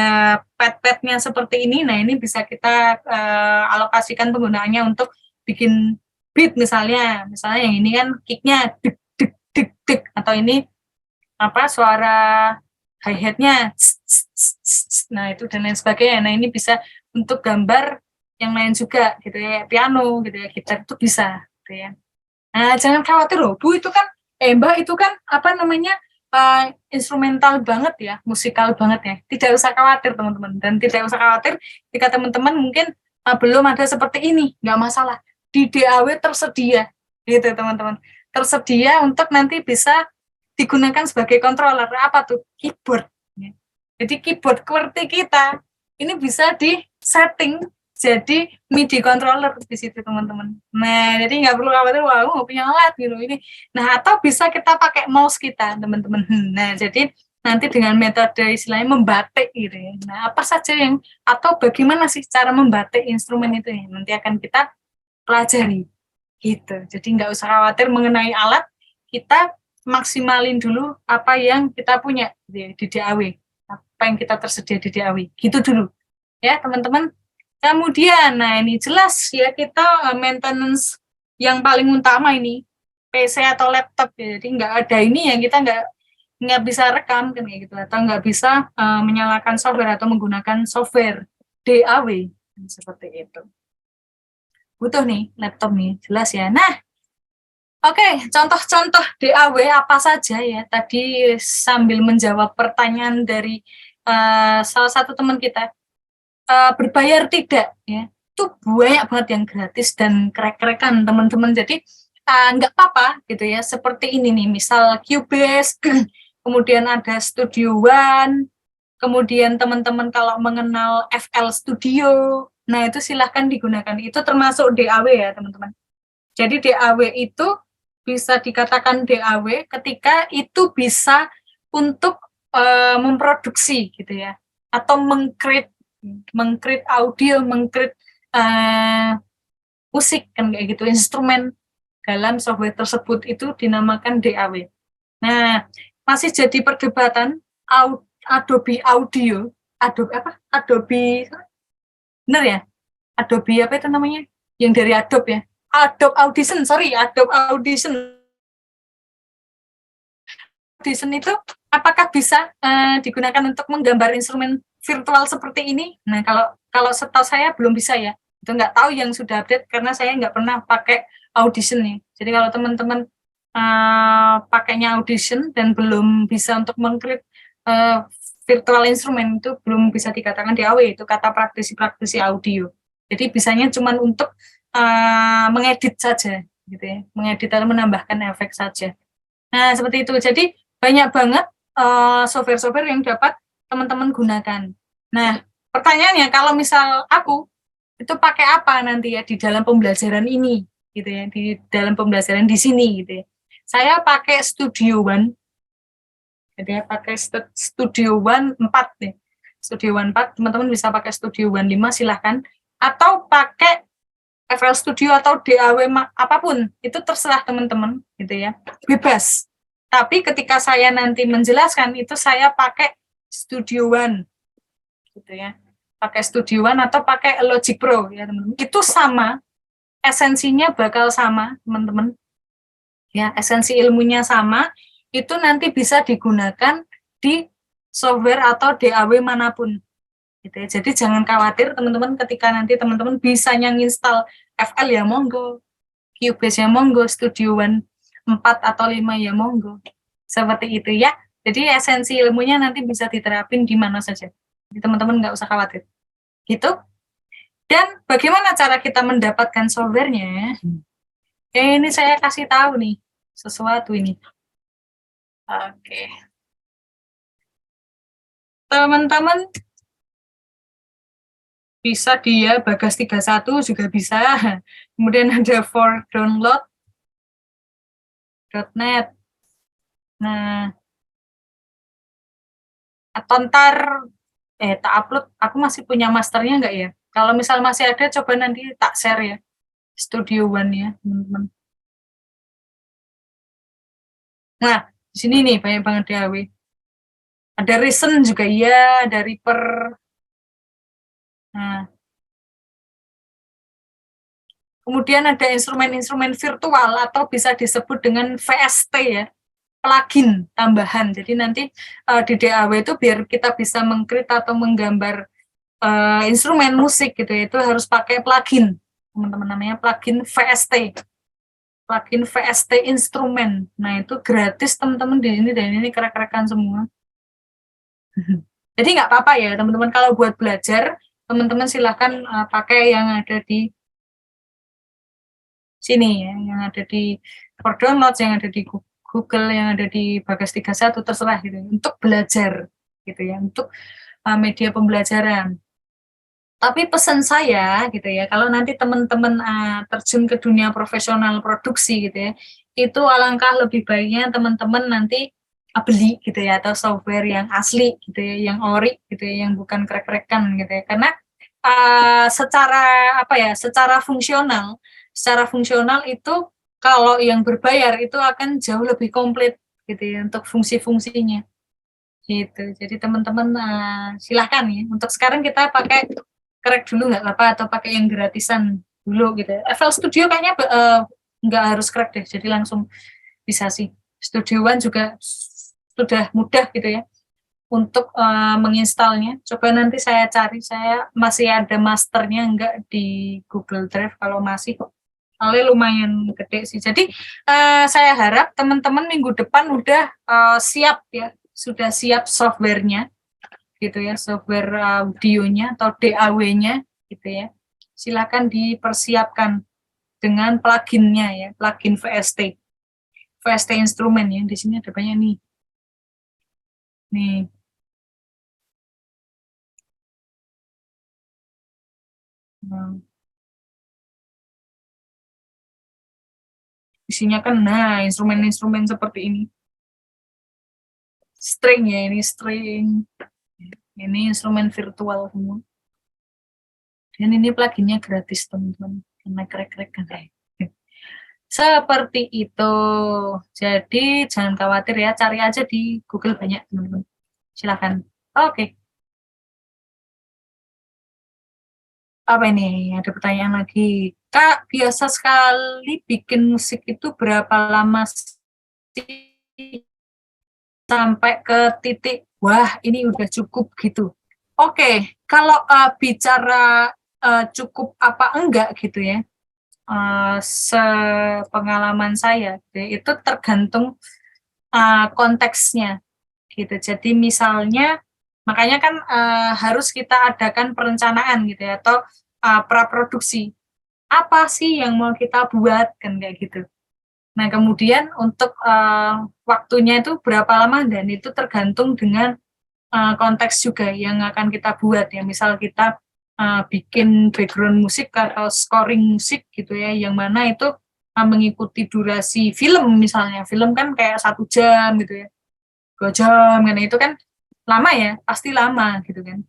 pad-padnya seperti ini. Nah, ini bisa kita alokasikan penggunaannya untuk bikin beat misalnya yang ini kan kicknya dik dik dik dik, atau ini suara hi-hatnya, nah itu dan lain sebagainya. Nah, ini bisa untuk gambar yang lain juga gitu ya, piano gitu ya, gitar itu bisa gitu ya. Nah, jangan khawatir loh, Bu, itu kan Mbak itu kan instrumental banget ya, musikal banget ya. Tidak usah khawatir teman-teman, dan tidak usah khawatir jika teman-teman mungkin belum ada seperti ini, nggak masalah. Di DAW tersedia gitu teman-teman, tersedia untuk nanti bisa digunakan sebagai controller. Apa tuh? Keyboard ya. Jadi keyboard QWERTY kita ini bisa di setting jadi MIDI controller di situ teman-teman. Nah, jadi nggak perlu khawatir, wah nggak punya alat gitu ini. Nah, atau bisa kita pakai mouse kita teman-teman. Nah, jadi nanti dengan metode istilahnya membatik gitu ya. Nah, apa saja yang atau bagaimana sih cara membatik instrumen itu ya, nanti akan kita pelajari gitu. Jadi nggak usah khawatir mengenai alat, kita maksimalin dulu apa yang kita punya di DAW, apa yang kita tersedia di DAW, gitu dulu ya teman-teman. Kemudian, nah ini jelas ya, kita maintenance yang paling utama ini PC atau laptop ya. Jadi nggak ada ini ya, kita nggak bisa rekam kan kayak gitu, atau nggak bisa menyalakan software atau menggunakan software DAW seperti itu. Butuh nih laptop nih, jelas ya. Nah, oke, contoh-contoh DAW apa saja ya? Tadi sambil menjawab pertanyaan dari salah satu teman kita, berbayar tidak ya? Itu banyak banget yang gratis dan krek-krekan teman-teman. Jadi nggak apa-apa gitu ya. Seperti ini nih, misal Cubase, kemudian ada Studio One, kemudian teman-teman kalau mengenal FL Studio, nah itu silahkan digunakan. Itu termasuk DAW ya teman-teman. Jadi DAW itu bisa dikatakan DAW ketika itu bisa untuk memproduksi gitu ya, atau meng-create audio, meng-create musik kan kayak gitu, instrumen dalam software tersebut itu dinamakan DAW. Nah, masih jadi perdebatan Adobe Audio, Adobe apa? Adobe, bener ya? Adobe apa itu namanya? Yang dari Adobe ya? Adobe Audition, sorry, Adobe Audition. Audition itu apakah bisa digunakan untuk menggambar instrumen virtual seperti ini? Nah, kalau setahu saya belum bisa ya. Itu nggak tahu yang sudah update karena saya nggak pernah pakai Audition nih. Jadi kalau teman-teman pakainya Audition dan belum bisa untuk mengklik virtual instrumen itu belum bisa dikatakan DAW, itu kata praktisi-praktisi audio. Jadi bisanya cuma untuk mengedit saja, gitu ya, mengedit atau menambahkan efek saja. Nah seperti itu. Jadi banyak banget software-software yang dapat teman-teman gunakan. Nah pertanyaannya kalau misal aku itu pakai apa nanti ya di dalam pembelajaran ini, gitu ya, di dalam pembelajaran di sini, gitu ya. Saya pakai Studio One. Jadi pakai Studio One 4 nih. Studio One 4, teman-teman bisa pakai Studio One 5 silahkan. Atau pakai FL Studio atau DAW apapun, itu terserah teman-teman gitu ya. Bebas. Tapi ketika saya nanti menjelaskan itu saya pakai Studio One. Gitu ya. Pakai Studio One atau pakai Logic Pro ya, teman-teman. Itu sama, esensinya bakal sama, teman-teman. Ya, esensi ilmunya sama, itu nanti bisa digunakan di software atau DAW manapun. Gitu ya. Jadi jangan khawatir teman-teman ketika nanti teman-teman bisa nginstal FL ya monggo, Cubase ya monggo, Studio One 4 atau 5 ya monggo. Seperti itu ya. Jadi esensi ilmunya nanti bisa diterapin di mana saja. Jadi teman-teman nggak usah khawatir. Gitu. Dan bagaimana cara kita mendapatkan softwarenya? Ini saya kasih tahu nih sesuatu ini. Oke. Teman-teman bisa dia Bagas 31 juga bisa. Kemudian ada for download.net. Nah, atau ntar tak upload, aku masih punya masternya enggak ya? Kalau misal masih ada, coba nanti tak share ya. Studio One ya, teman-teman. Nah, di sini nih banyak banget DAW. Ada Reason juga iya, ada Reaper. Nah, kemudian ada instrumen-instrumen virtual atau bisa disebut dengan VST ya, plugin tambahan. Jadi nanti di DAW itu biar kita bisa meng-create atau menggambar instrumen musik gitu ya, itu harus pakai plugin. Teman-teman namanya plugin VST. Plugin VST instrumen. Nah, itu gratis teman-teman di sini dan ini kerek-kerekan semua. Jadi nggak apa-apa ya teman-teman, kalau buat belajar teman-teman silahkan pakai yang ada di sini ya, yang ada di for download, yang ada di Google, yang ada di Bagas 31, terserah gitu, untuk belajar gitu ya, untuk media pembelajaran. Tapi pesan saya gitu ya, kalau nanti teman-teman terjun ke dunia profesional produksi gitu ya, itu alangkah lebih baiknya teman-teman nanti beli gitu ya, atau software yang asli gitu ya, yang ori gitu ya, yang bukan krek-krekan gitu ya. Karena secara fungsional itu kalau yang berbayar itu akan jauh lebih komplit gitu ya untuk fungsi-fungsinya. Gitu. Jadi teman-teman silahkan ya. Untuk sekarang kita pakai krek dulu nggak apa-apa, atau pakai yang gratisan dulu gitu. FL Studio kayaknya nggak harus krek deh, jadi langsung bisa sih. Studio One juga sudah mudah gitu ya untuk menginstalnya. Coba nanti saya cari, saya masih ada masternya nggak di Google Drive, kalau masih soalnya lumayan gede sih. Jadi saya harap teman-teman minggu depan udah siap ya, sudah siap softwarenya gitu ya, software audionya atau DAW-nya gitu ya. Silakan dipersiapkan dengan pluginnya ya, plugin VST instrumen ya. Di sini ada banyak nih. Nih. Isinya kan instrumen-instrumen seperti ini. String ya, ini string. Ini instrumen virtual semua. Dan ini pluginnya gratis teman-teman, karena krek-krek kan. Seperti itu. Jadi jangan khawatir ya, cari aja di Google banyak teman-teman. Silakan. Oke. Apa ini? Ada pertanyaan lagi. Kak, biasa sekali bikin musik itu berapa lama sih sampai ke titik, wah ini udah cukup gitu. Oke, kalau bicara cukup apa enggak gitu ya, sepengalaman saya, gitu ya, itu tergantung konteksnya gitu. Jadi misalnya, makanya kan harus kita adakan perencanaan gitu ya, atau praproduksi. Apa sih yang mau kita buat kan kayak gitu. Nah kemudian untuk waktunya itu berapa lama, dan itu tergantung dengan konteks juga yang akan kita buat ya. Misal kita bikin background musik atau scoring musik gitu ya, yang mana itu mengikuti durasi film misalnya. Film kan kayak 1 jam gitu ya, 2 jam kan, itu kan lama ya, pasti lama gitu kan.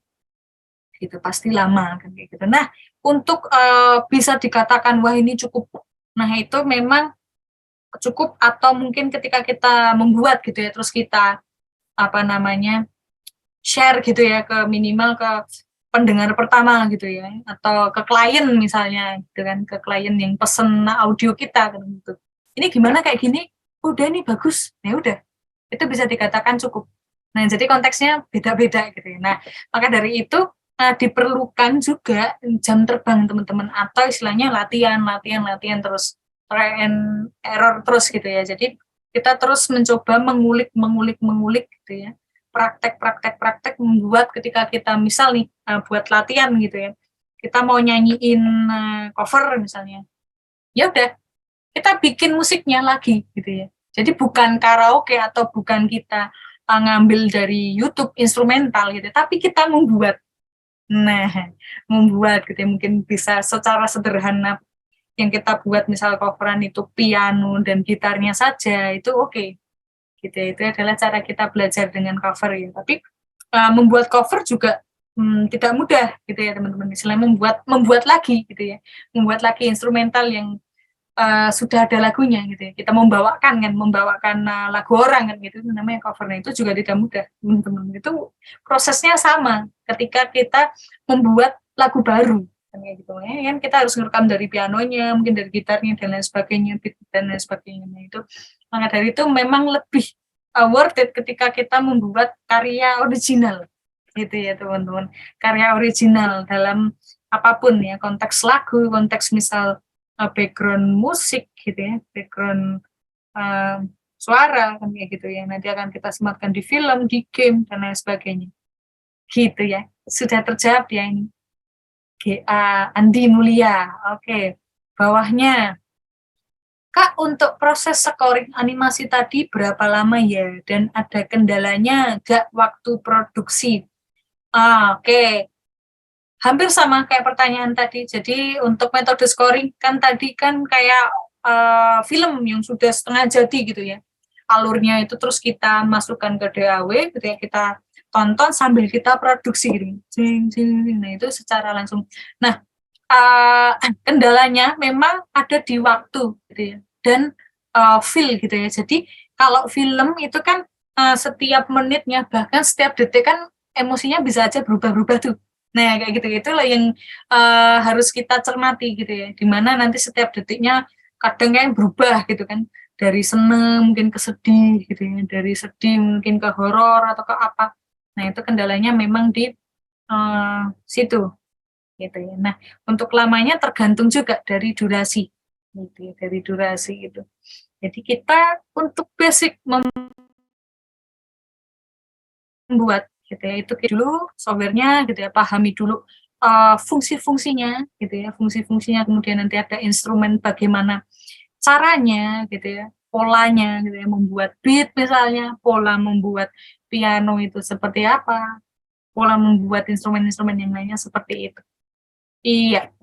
Gitu, pasti lama kan kayak gitu. Nah, untuk bisa dikatakan wah ini cukup. Nah, itu memang cukup atau mungkin ketika kita membuat gitu ya, terus kita apa namanya? Share gitu ya, ke minimal ke pendengar pertama gitu ya, atau ke klien misalnya gitu kan, ke klien yang pesen audio kita kan gitu. Ini gimana kayak gini? Udah nih bagus. Ya udah. Itu bisa dikatakan cukup. Nah, jadi konteksnya beda-beda gitu ya. Nah, maka dari itu diperlukan juga jam terbang teman-teman, atau istilahnya latihan terus, try and error terus gitu ya. Jadi kita terus mencoba mengulik gitu ya, praktek membuat ketika kita misal nih buat latihan gitu ya, kita mau nyanyiin cover misalnya, ya udah kita bikin musiknya lagi gitu ya. Jadi bukan karaoke atau bukan kita ngambil dari YouTube instrumental gitu, tapi kita membuat. Nah, membuat gitu ya, mungkin bisa secara sederhana yang kita buat, misal coveran itu piano dan gitarnya saja, itu oke. Gitu ya, itu adalah cara kita belajar dengan cover ya. Tapi membuat cover juga tidak mudah gitu ya teman-teman. Misalnya membuat lagi gitu ya, membuat lagi instrumental yang sudah ada lagunya gitu ya. Kita membawakan lagu orang kan gitu, itu namanya cover. Nah, itu juga tidak mudah teman-teman. Itu prosesnya sama ketika kita membuat lagu baru kan kayak gitu ya. Kan kita harus ngerekam dari pianonya, mungkin dari gitarnya dan lain sebagainya, beat dan lain sebagainya. Nah, itu maka dari itu memang lebih worth it ketika kita membuat karya original gitu ya teman-teman. Karya original dalam apapun ya, konteks lagu, konteks misal background musik gitu ya, background suara kan kayak gitu ya, nanti akan kita sematkan di film, di game dan lain sebagainya gitu ya. Sudah terjawab ya ini. Andi Mulia. Oke. Bawahnya, Kak, untuk proses scoring animasi tadi berapa lama ya, dan ada kendalanya nggak waktu produksi? Oke. Hampir sama kayak pertanyaan tadi. Jadi untuk metode scoring kan tadi kan kayak film yang sudah setengah jadi gitu ya. Alurnya itu terus kita masukkan ke DAW gitu ya, kita tonton sambil kita produksi gitu. Nah, itu secara langsung. Nah, kendalanya memang ada di waktu gitu ya, dan feel gitu ya. Jadi kalau film itu kan setiap menitnya, bahkan setiap detik kan emosinya bisa aja berubah-ubah tuh. Nah, kayak gitu, itulah yang harus kita cermati gitu ya, dimana nanti setiap detiknya kadang yang berubah gitu kan, dari seneng mungkin ke sedih gitu ya, dari sedih mungkin ke horor atau ke apa. Nah, itu kendalanya memang di situ gitu ya. Nah, untuk lamanya tergantung juga dari durasi gitu ya, dari durasi gitu. Jadi kita untuk basic membuat gitu ya, itu dulu softwarenya gitu ya, pahami dulu fungsi-fungsinya gitu ya, fungsi-fungsinya, kemudian nanti ada instrumen bagaimana caranya gitu ya, polanya gitu ya, membuat beat misalnya, pola membuat piano itu seperti apa, pola membuat instrumen-instrumen yang lainnya seperti itu. Iya.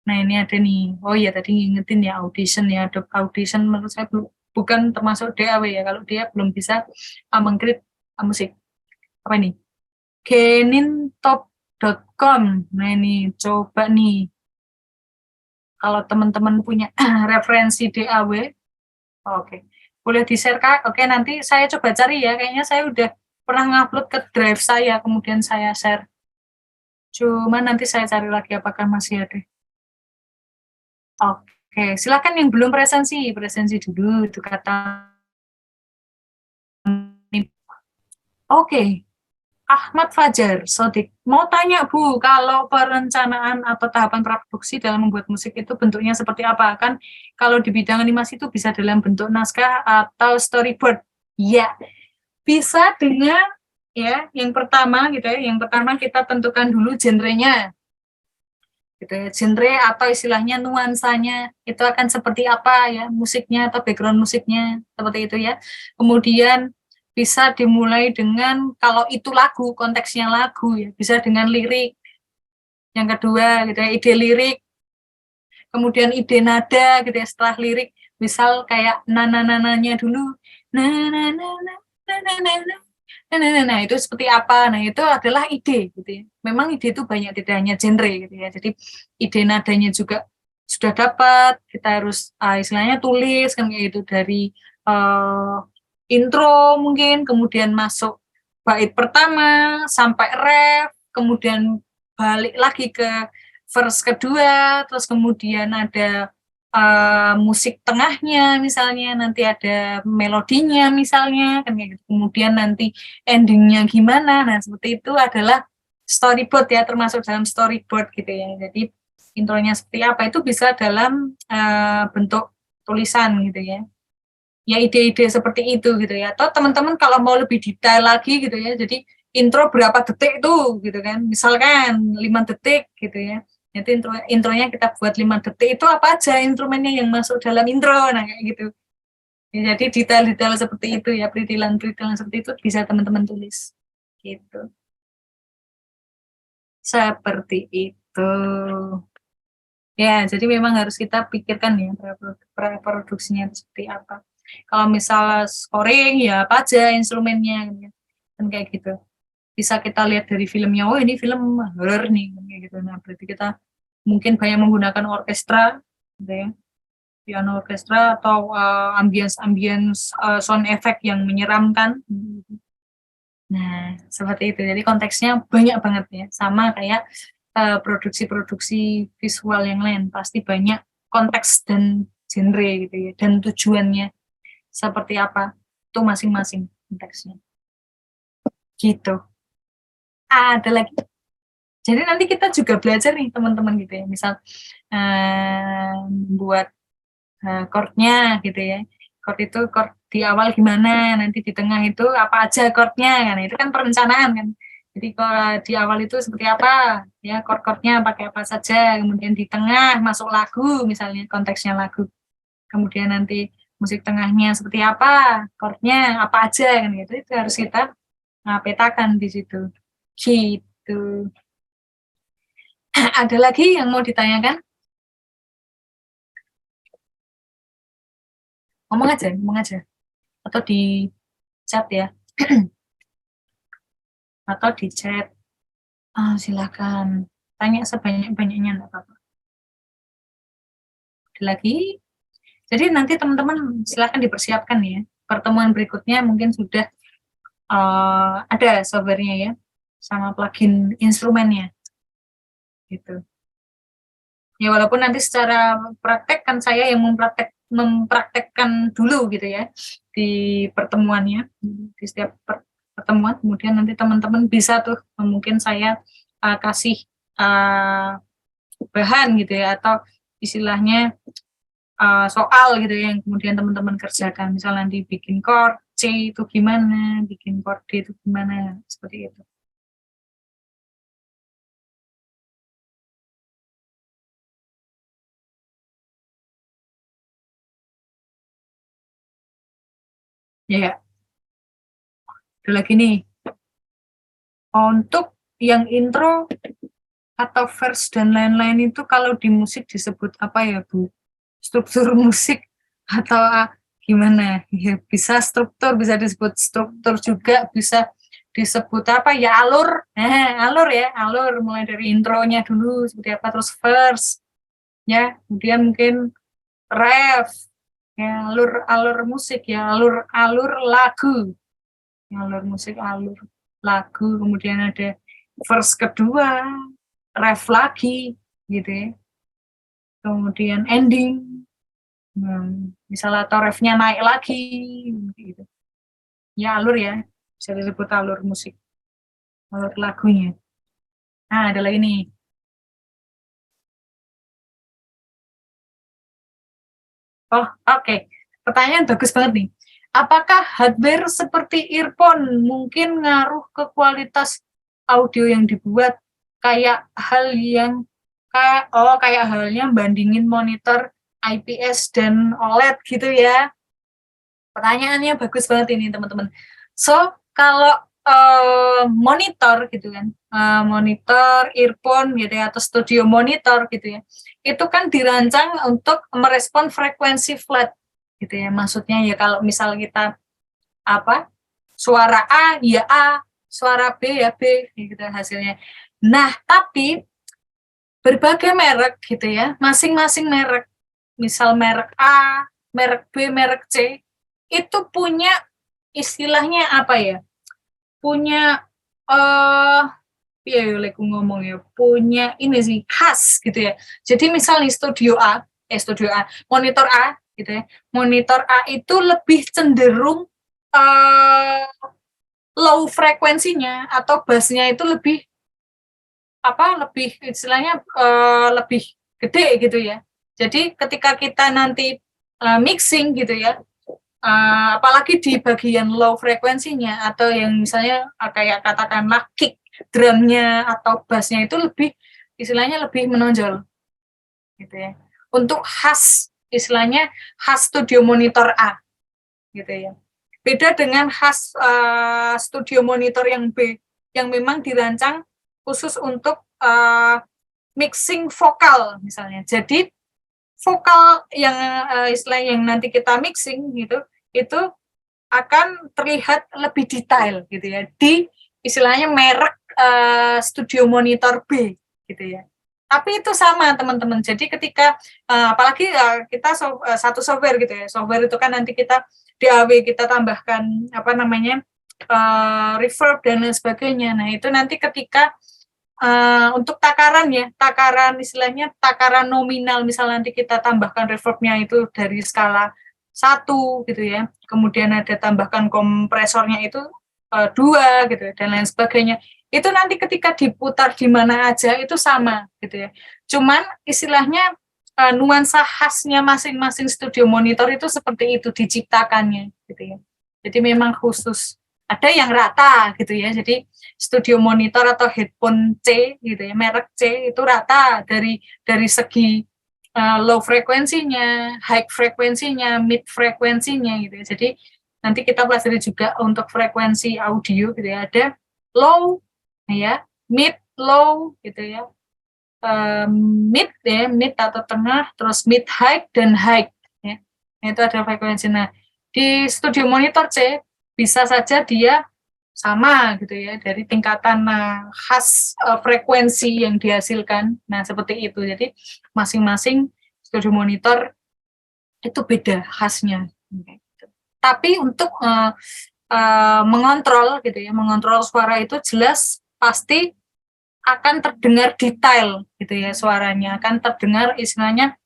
Nah, ini ada nih. Oh iya, tadi ngingetin ya, Audition ya. Adobe Audition menurut saya bukan termasuk DAW ya, kalau dia belum bisa meng-create musik. Apa nih? Genintop.com. Nah, ini coba nih. Kalau teman-teman punya referensi DAW, oke. Boleh di-share Kak. Oke, nanti saya coba cari ya. Kayaknya saya udah pernah ngupload ke drive saya, kemudian saya share. Cuma nanti saya cari lagi apakah masih ada. Oke, silakan yang belum presensi dulu itu kata. Oke, Ahmad Fajar, Sodik. Mau tanya Bu, kalau perencanaan atau tahapan praproduksi dalam membuat musik itu bentuknya seperti apa? Kan kalau di bidang animasi itu bisa dalam bentuk naskah atau storyboard. Ya, bisa dengan ya, yang pertama gitu ya. Yang pertama kita tentukan dulu genrenya. Gitu ya, genre atau istilahnya nuansanya itu akan seperti apa ya, musiknya atau background musiknya seperti itu ya. Kemudian bisa dimulai dengan kalau itu lagu, konteksnya lagu ya, bisa dengan lirik. Yang kedua gitu ya, ide lirik, kemudian ide nada gitu ya setelah lirik, misal kayak nana-nananya dulu. Nah, itu seperti apa? Nah, itu adalah ide gitu ya. Memang ide itu banyak, tidak hanya genre gitu ya. Jadi ide nadanya juga sudah dapat, kita harus istilahnya tulis kan kayak gitu dari intro mungkin, kemudian masuk bait pertama sampai ref, kemudian balik lagi ke verse kedua, terus kemudian ada musik tengahnya misalnya, nanti ada melodinya misalnya, kan kayak gitu. Kemudian nanti endingnya gimana, nah seperti itu adalah storyboard ya, termasuk dalam storyboard gitu ya. Jadi intronya seperti apa itu bisa dalam bentuk tulisan gitu ya. Ya ide-ide seperti itu gitu ya. Atau teman-teman kalau mau lebih detail lagi gitu ya, jadi intro berapa detik tuh gitu kan, misalkan 5 detik gitu ya. Nanti intronya kita buat 5 detik, itu apa aja instrumennya yang masuk dalam intro, nah kayak gitu. Ya, jadi detail-detail seperti itu ya, peritilan-peritilan seperti itu bisa teman-teman tulis gitu. Seperti itu. Ya, jadi memang harus kita pikirkan ya produksinya seperti apa. Kalau misalnya scoring ya apa aja instrumennya kan kayak gitu. Bisa kita lihat dari filmnya, oh ini film horror nih kan kayak gitu. Nah, berarti kita mungkin banyak menggunakan orkestra gitu ya. Piano orkestra atau ambience sound effect yang menyeramkan. Nah, seperti itu. Jadi konteksnya banyak banget ya. Sama kayak produksi-produksi visual yang lain, pasti banyak konteks dan genre gitu ya, dan tujuannya seperti apa itu masing-masing konteksnya gitu. Ada lagi, jadi nanti kita juga belajar nih teman-teman gitu ya, misal buat chordnya gitu ya, chord itu chord di awal gimana, nanti di tengah itu apa aja chordnya kan, itu kan perencanaan kan. Jadi kalau di awal itu seperti apa ya, chord-chordnya pakai apa saja, kemudian di tengah masuk lagu misalnya, konteksnya lagu, kemudian nanti musik tengahnya seperti apa, chordnya apa aja kan gitu, itu harus kita petakan di situ gitu. Ada lagi yang mau ditanyakan? Ngomong aja atau di chat ya. Atau di chat. Silakan tanya sebanyak-banyaknya, enggak apa-apa. Ada lagi? Jadi nanti teman-teman silakan dipersiapkan ya. Pertemuan berikutnya mungkin sudah ada softwarenya ya, sama plugin instrumennya, gitu. Ya walaupun nanti secara praktek kan saya yang mempraktekkan dulu gitu ya di pertemuannya, di setiap pertemuan. Kemudian nanti teman-teman bisa tuh mungkin saya kasih bahan gitu ya, atau istilahnya soal gitu ya, yang kemudian teman-teman kerjakan. Misal nanti bikin chord C itu gimana, bikin chord D itu gimana, seperti itu. Ya, ada lagi nih. Untuk yang intro atau verse dan lain-lain itu kalau di musik disebut apa ya Bu? Struktur musik atau gimana? Ya, bisa struktur, bisa disebut struktur juga, bisa disebut apa ya, alur. Alur ya, alur mulai dari intronya dulu seperti apa, terus verse. ya. Kemudian mungkin ref, ya, alur musik, ya, alur lagu, ya, alur musik, alur lagu. Kemudian ada verse kedua, ref lagi, gitu ya. Kemudian ending, misalnya atau refnya naik lagi, gitu. Ya alur ya, bisa disebut alur musik, alur lagunya. Nah, ada lagi nih. Oh, oke. Pertanyaan bagus banget nih. Apakah hardware seperti earphone mungkin ngaruh ke kualitas audio yang dibuat? Kayak halnya bandingin monitor IPS dan OLED gitu ya. Pertanyaannya bagus banget ini teman-teman. So, kalau monitor gitu kan, monitor, earphone gitu ya, atau studio monitor gitu ya, itu kan dirancang untuk merespon frekuensi flat gitu ya. Maksudnya ya kalau misal kita suara A, suara B ya B gitu hasilnya. Nah, tapi berbagai merek gitu ya, masing-masing merek, misal merek A, merek B, merek C, itu punya istilahnya apa ya? Punya ya aku ngomong ya, punya ini sih khas gitu ya. Jadi misal nih monitor A gitu ya. Monitor A itu lebih cenderung low frekuensinya atau bassnya itu lebih istilahnya lebih gede gitu ya. Jadi ketika kita nanti mixing gitu ya, apalagi di bagian low frekuensinya atau yang misalnya kayak katakanlah kick drumnya atau bassnya itu istilahnya lebih menonjol gitu ya. Untuk istilahnya khas studio monitor A gitu ya. Beda dengan khas studio monitor yang B yang memang dirancang khusus untuk mixing vokal misalnya. Jadi vokal yang istilah yang nanti kita mixing gitu itu akan terlihat lebih detail gitu ya di istilahnya merek studio monitor B gitu ya. Tapi itu sama teman-teman. Jadi ketika apalagi kita satu software gitu ya. Software itu kan nanti kita DAW kita tambahkan reverb dan lain sebagainya. Nah, itu nanti ketika untuk takaran istilahnya takaran nominal, misal nanti kita tambahkan reverbnya itu dari skala 1 gitu ya, kemudian ada tambahkan kompresornya itu 2 gitu ya, dan lain sebagainya, itu nanti ketika diputar di mana aja itu sama gitu ya, cuman istilahnya nuansa khasnya masing-masing studio monitor itu seperti itu diciptakannya gitu ya, jadi memang khusus. Ada yang rata gitu ya, jadi studio monitor atau headphone C gitu ya, merek C itu rata dari segi low frekuensinya, high frekuensinya, mid frekuensinya gitu ya. Jadi nanti kita pelajari juga untuk frekuensi audio gitu ya, ada low ya, mid, low gitu ya. Mid atau tengah, terus mid high dan high ya. Nah, itu ada frekuensi. Nah, di studio monitor C bisa saja dia sama gitu ya dari tingkatan khas frekuensi yang dihasilkan. Nah, seperti itu. Jadi masing-masing studio monitor itu beda khasnya. Tapi untuk mengontrol gitu ya, mengontrol suara itu jelas pasti akan terdengar detail gitu ya suaranya, akan terdengar istilahnya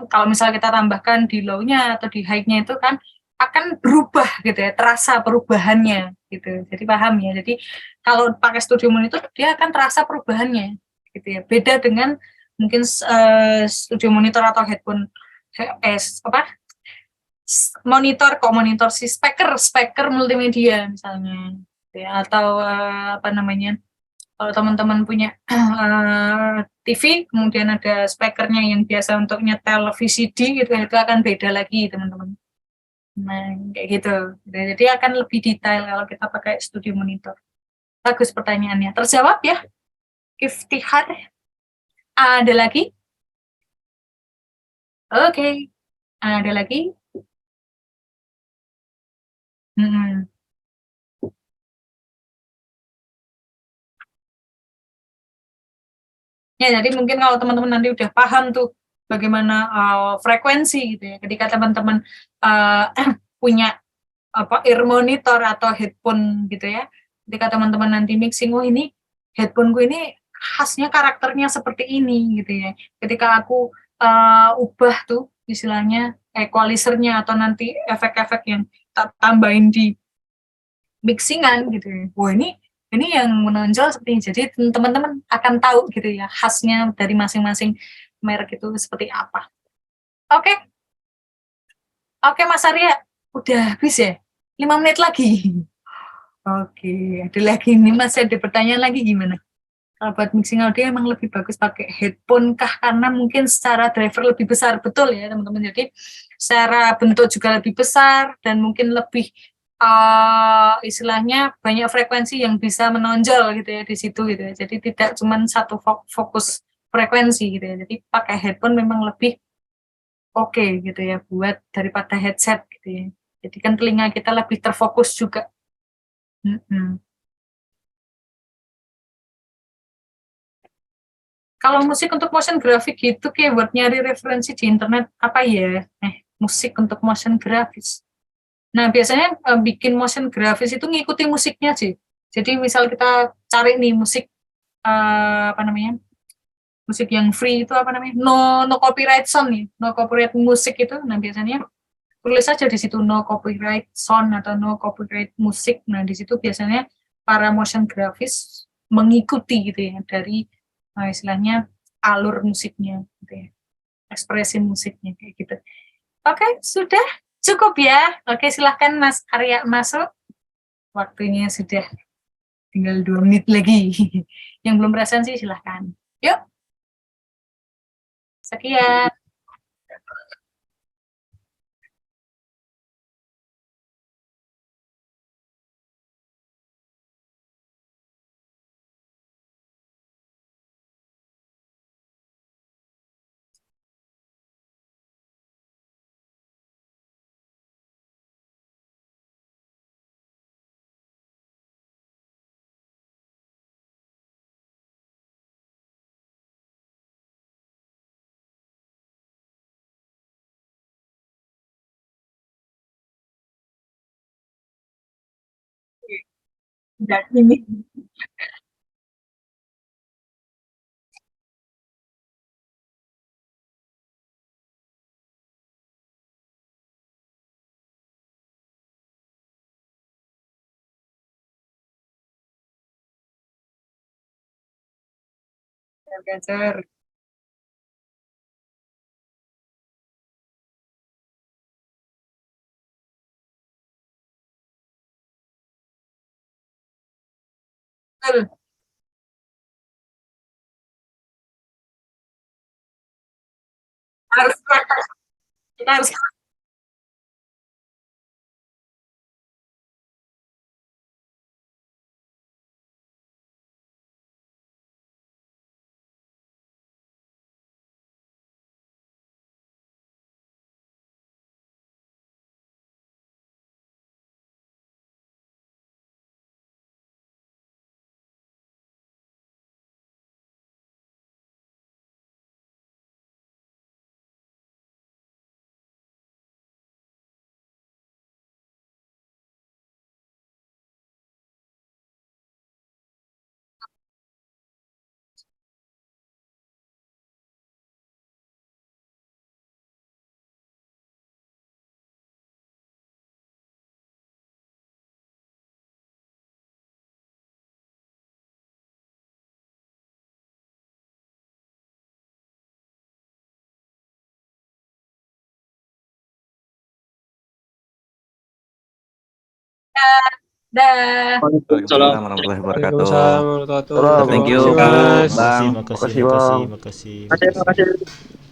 kalau misalnya kita tambahkan di low-nya atau di high-nya itu kan akan berubah gitu ya, terasa perubahannya gitu. Jadi paham ya. Jadi kalau pakai studio monitor dia akan terasa perubahannya gitu ya. Beda dengan mungkin studio monitor atau headphone monitor si speaker multimedia misalnya gitu ya. Atau kalau teman-teman punya TV kemudian ada speakernya yang biasa untuk nyetel VCD gitu, itu akan beda lagi teman-teman. Nah, kayak gitu. Jadi akan lebih detail kalau kita pakai studio monitor. Bagus pertanyaannya. Terjawab ya? Iftihar. Ada lagi? Oke. Ada lagi? Ya, jadi mungkin kalau teman-teman nanti udah paham tuh bagaimana frekuensi gitu ya. Ketika teman-teman punya ear monitor atau headphone gitu ya. Ketika teman-teman nanti mixing, oh ini headphoneku ini khasnya karakternya seperti ini gitu ya. Ketika aku ubah tuh istilahnya equalizernya atau nanti efek-efek yang tak tambahin di mixingan gitu ya. Wah ini yang menonjol seperti ini. Jadi teman-teman akan tahu gitu ya khasnya dari masing-masing merek itu seperti apa. Oke. Oke Mas Arya, udah habis ya? 5 menit lagi. Oke, ada lagi nih Mas, ada pertanyaan lagi gimana? Kalau buat mixing audio emang lebih bagus pakai headphone kah? Karena mungkin secara driver lebih besar, betul ya teman-teman. Jadi secara bentuk juga lebih besar dan mungkin lebih istilahnya banyak frekuensi yang bisa menonjol gitu ya di situ gitu ya. Jadi tidak cuma satu fokus frekuensi gitu ya. Jadi pakai headphone memang lebih oke gitu ya buat daripada headset gitu ya. Jadi kan telinga kita lebih terfokus juga. Kalau musik untuk motion graphic gitu kayak buat nyari referensi di internet apa ya? Musik untuk motion grafis. Nah, biasanya bikin motion grafis itu ngikuti musiknya sih. Jadi misal kita cari nih musik apa namanya? Musik yang free itu apa namanya? No copyright sound nih, no copyright musik itu. Nah, biasanya tulis saja di situ no copyright sound atau no copyright musik. Nah, di situ biasanya para motion grafis mengikuti gitu ya dari istilahnya alur musiknya gitu ya. Ekspresi musiknya kayak gitu. Oke, sudah cukup ya. Oke, silahkan Mas Arya masuk. Waktunya sudah tinggal 2 menit lagi. Yang belum presentasi silahkan. Yuk. Sekian. Dan ini belajar. Betul. Harus kita harus dah. Waalaikumsalam. warahmatullahi wabarakatuh. Waalaikumsalam warahmatullahi wabarakatuh. Salam. Thank you, Terima kasih, Bang. Mas. Makasih, Makasih, Bang. makasih. Makasih.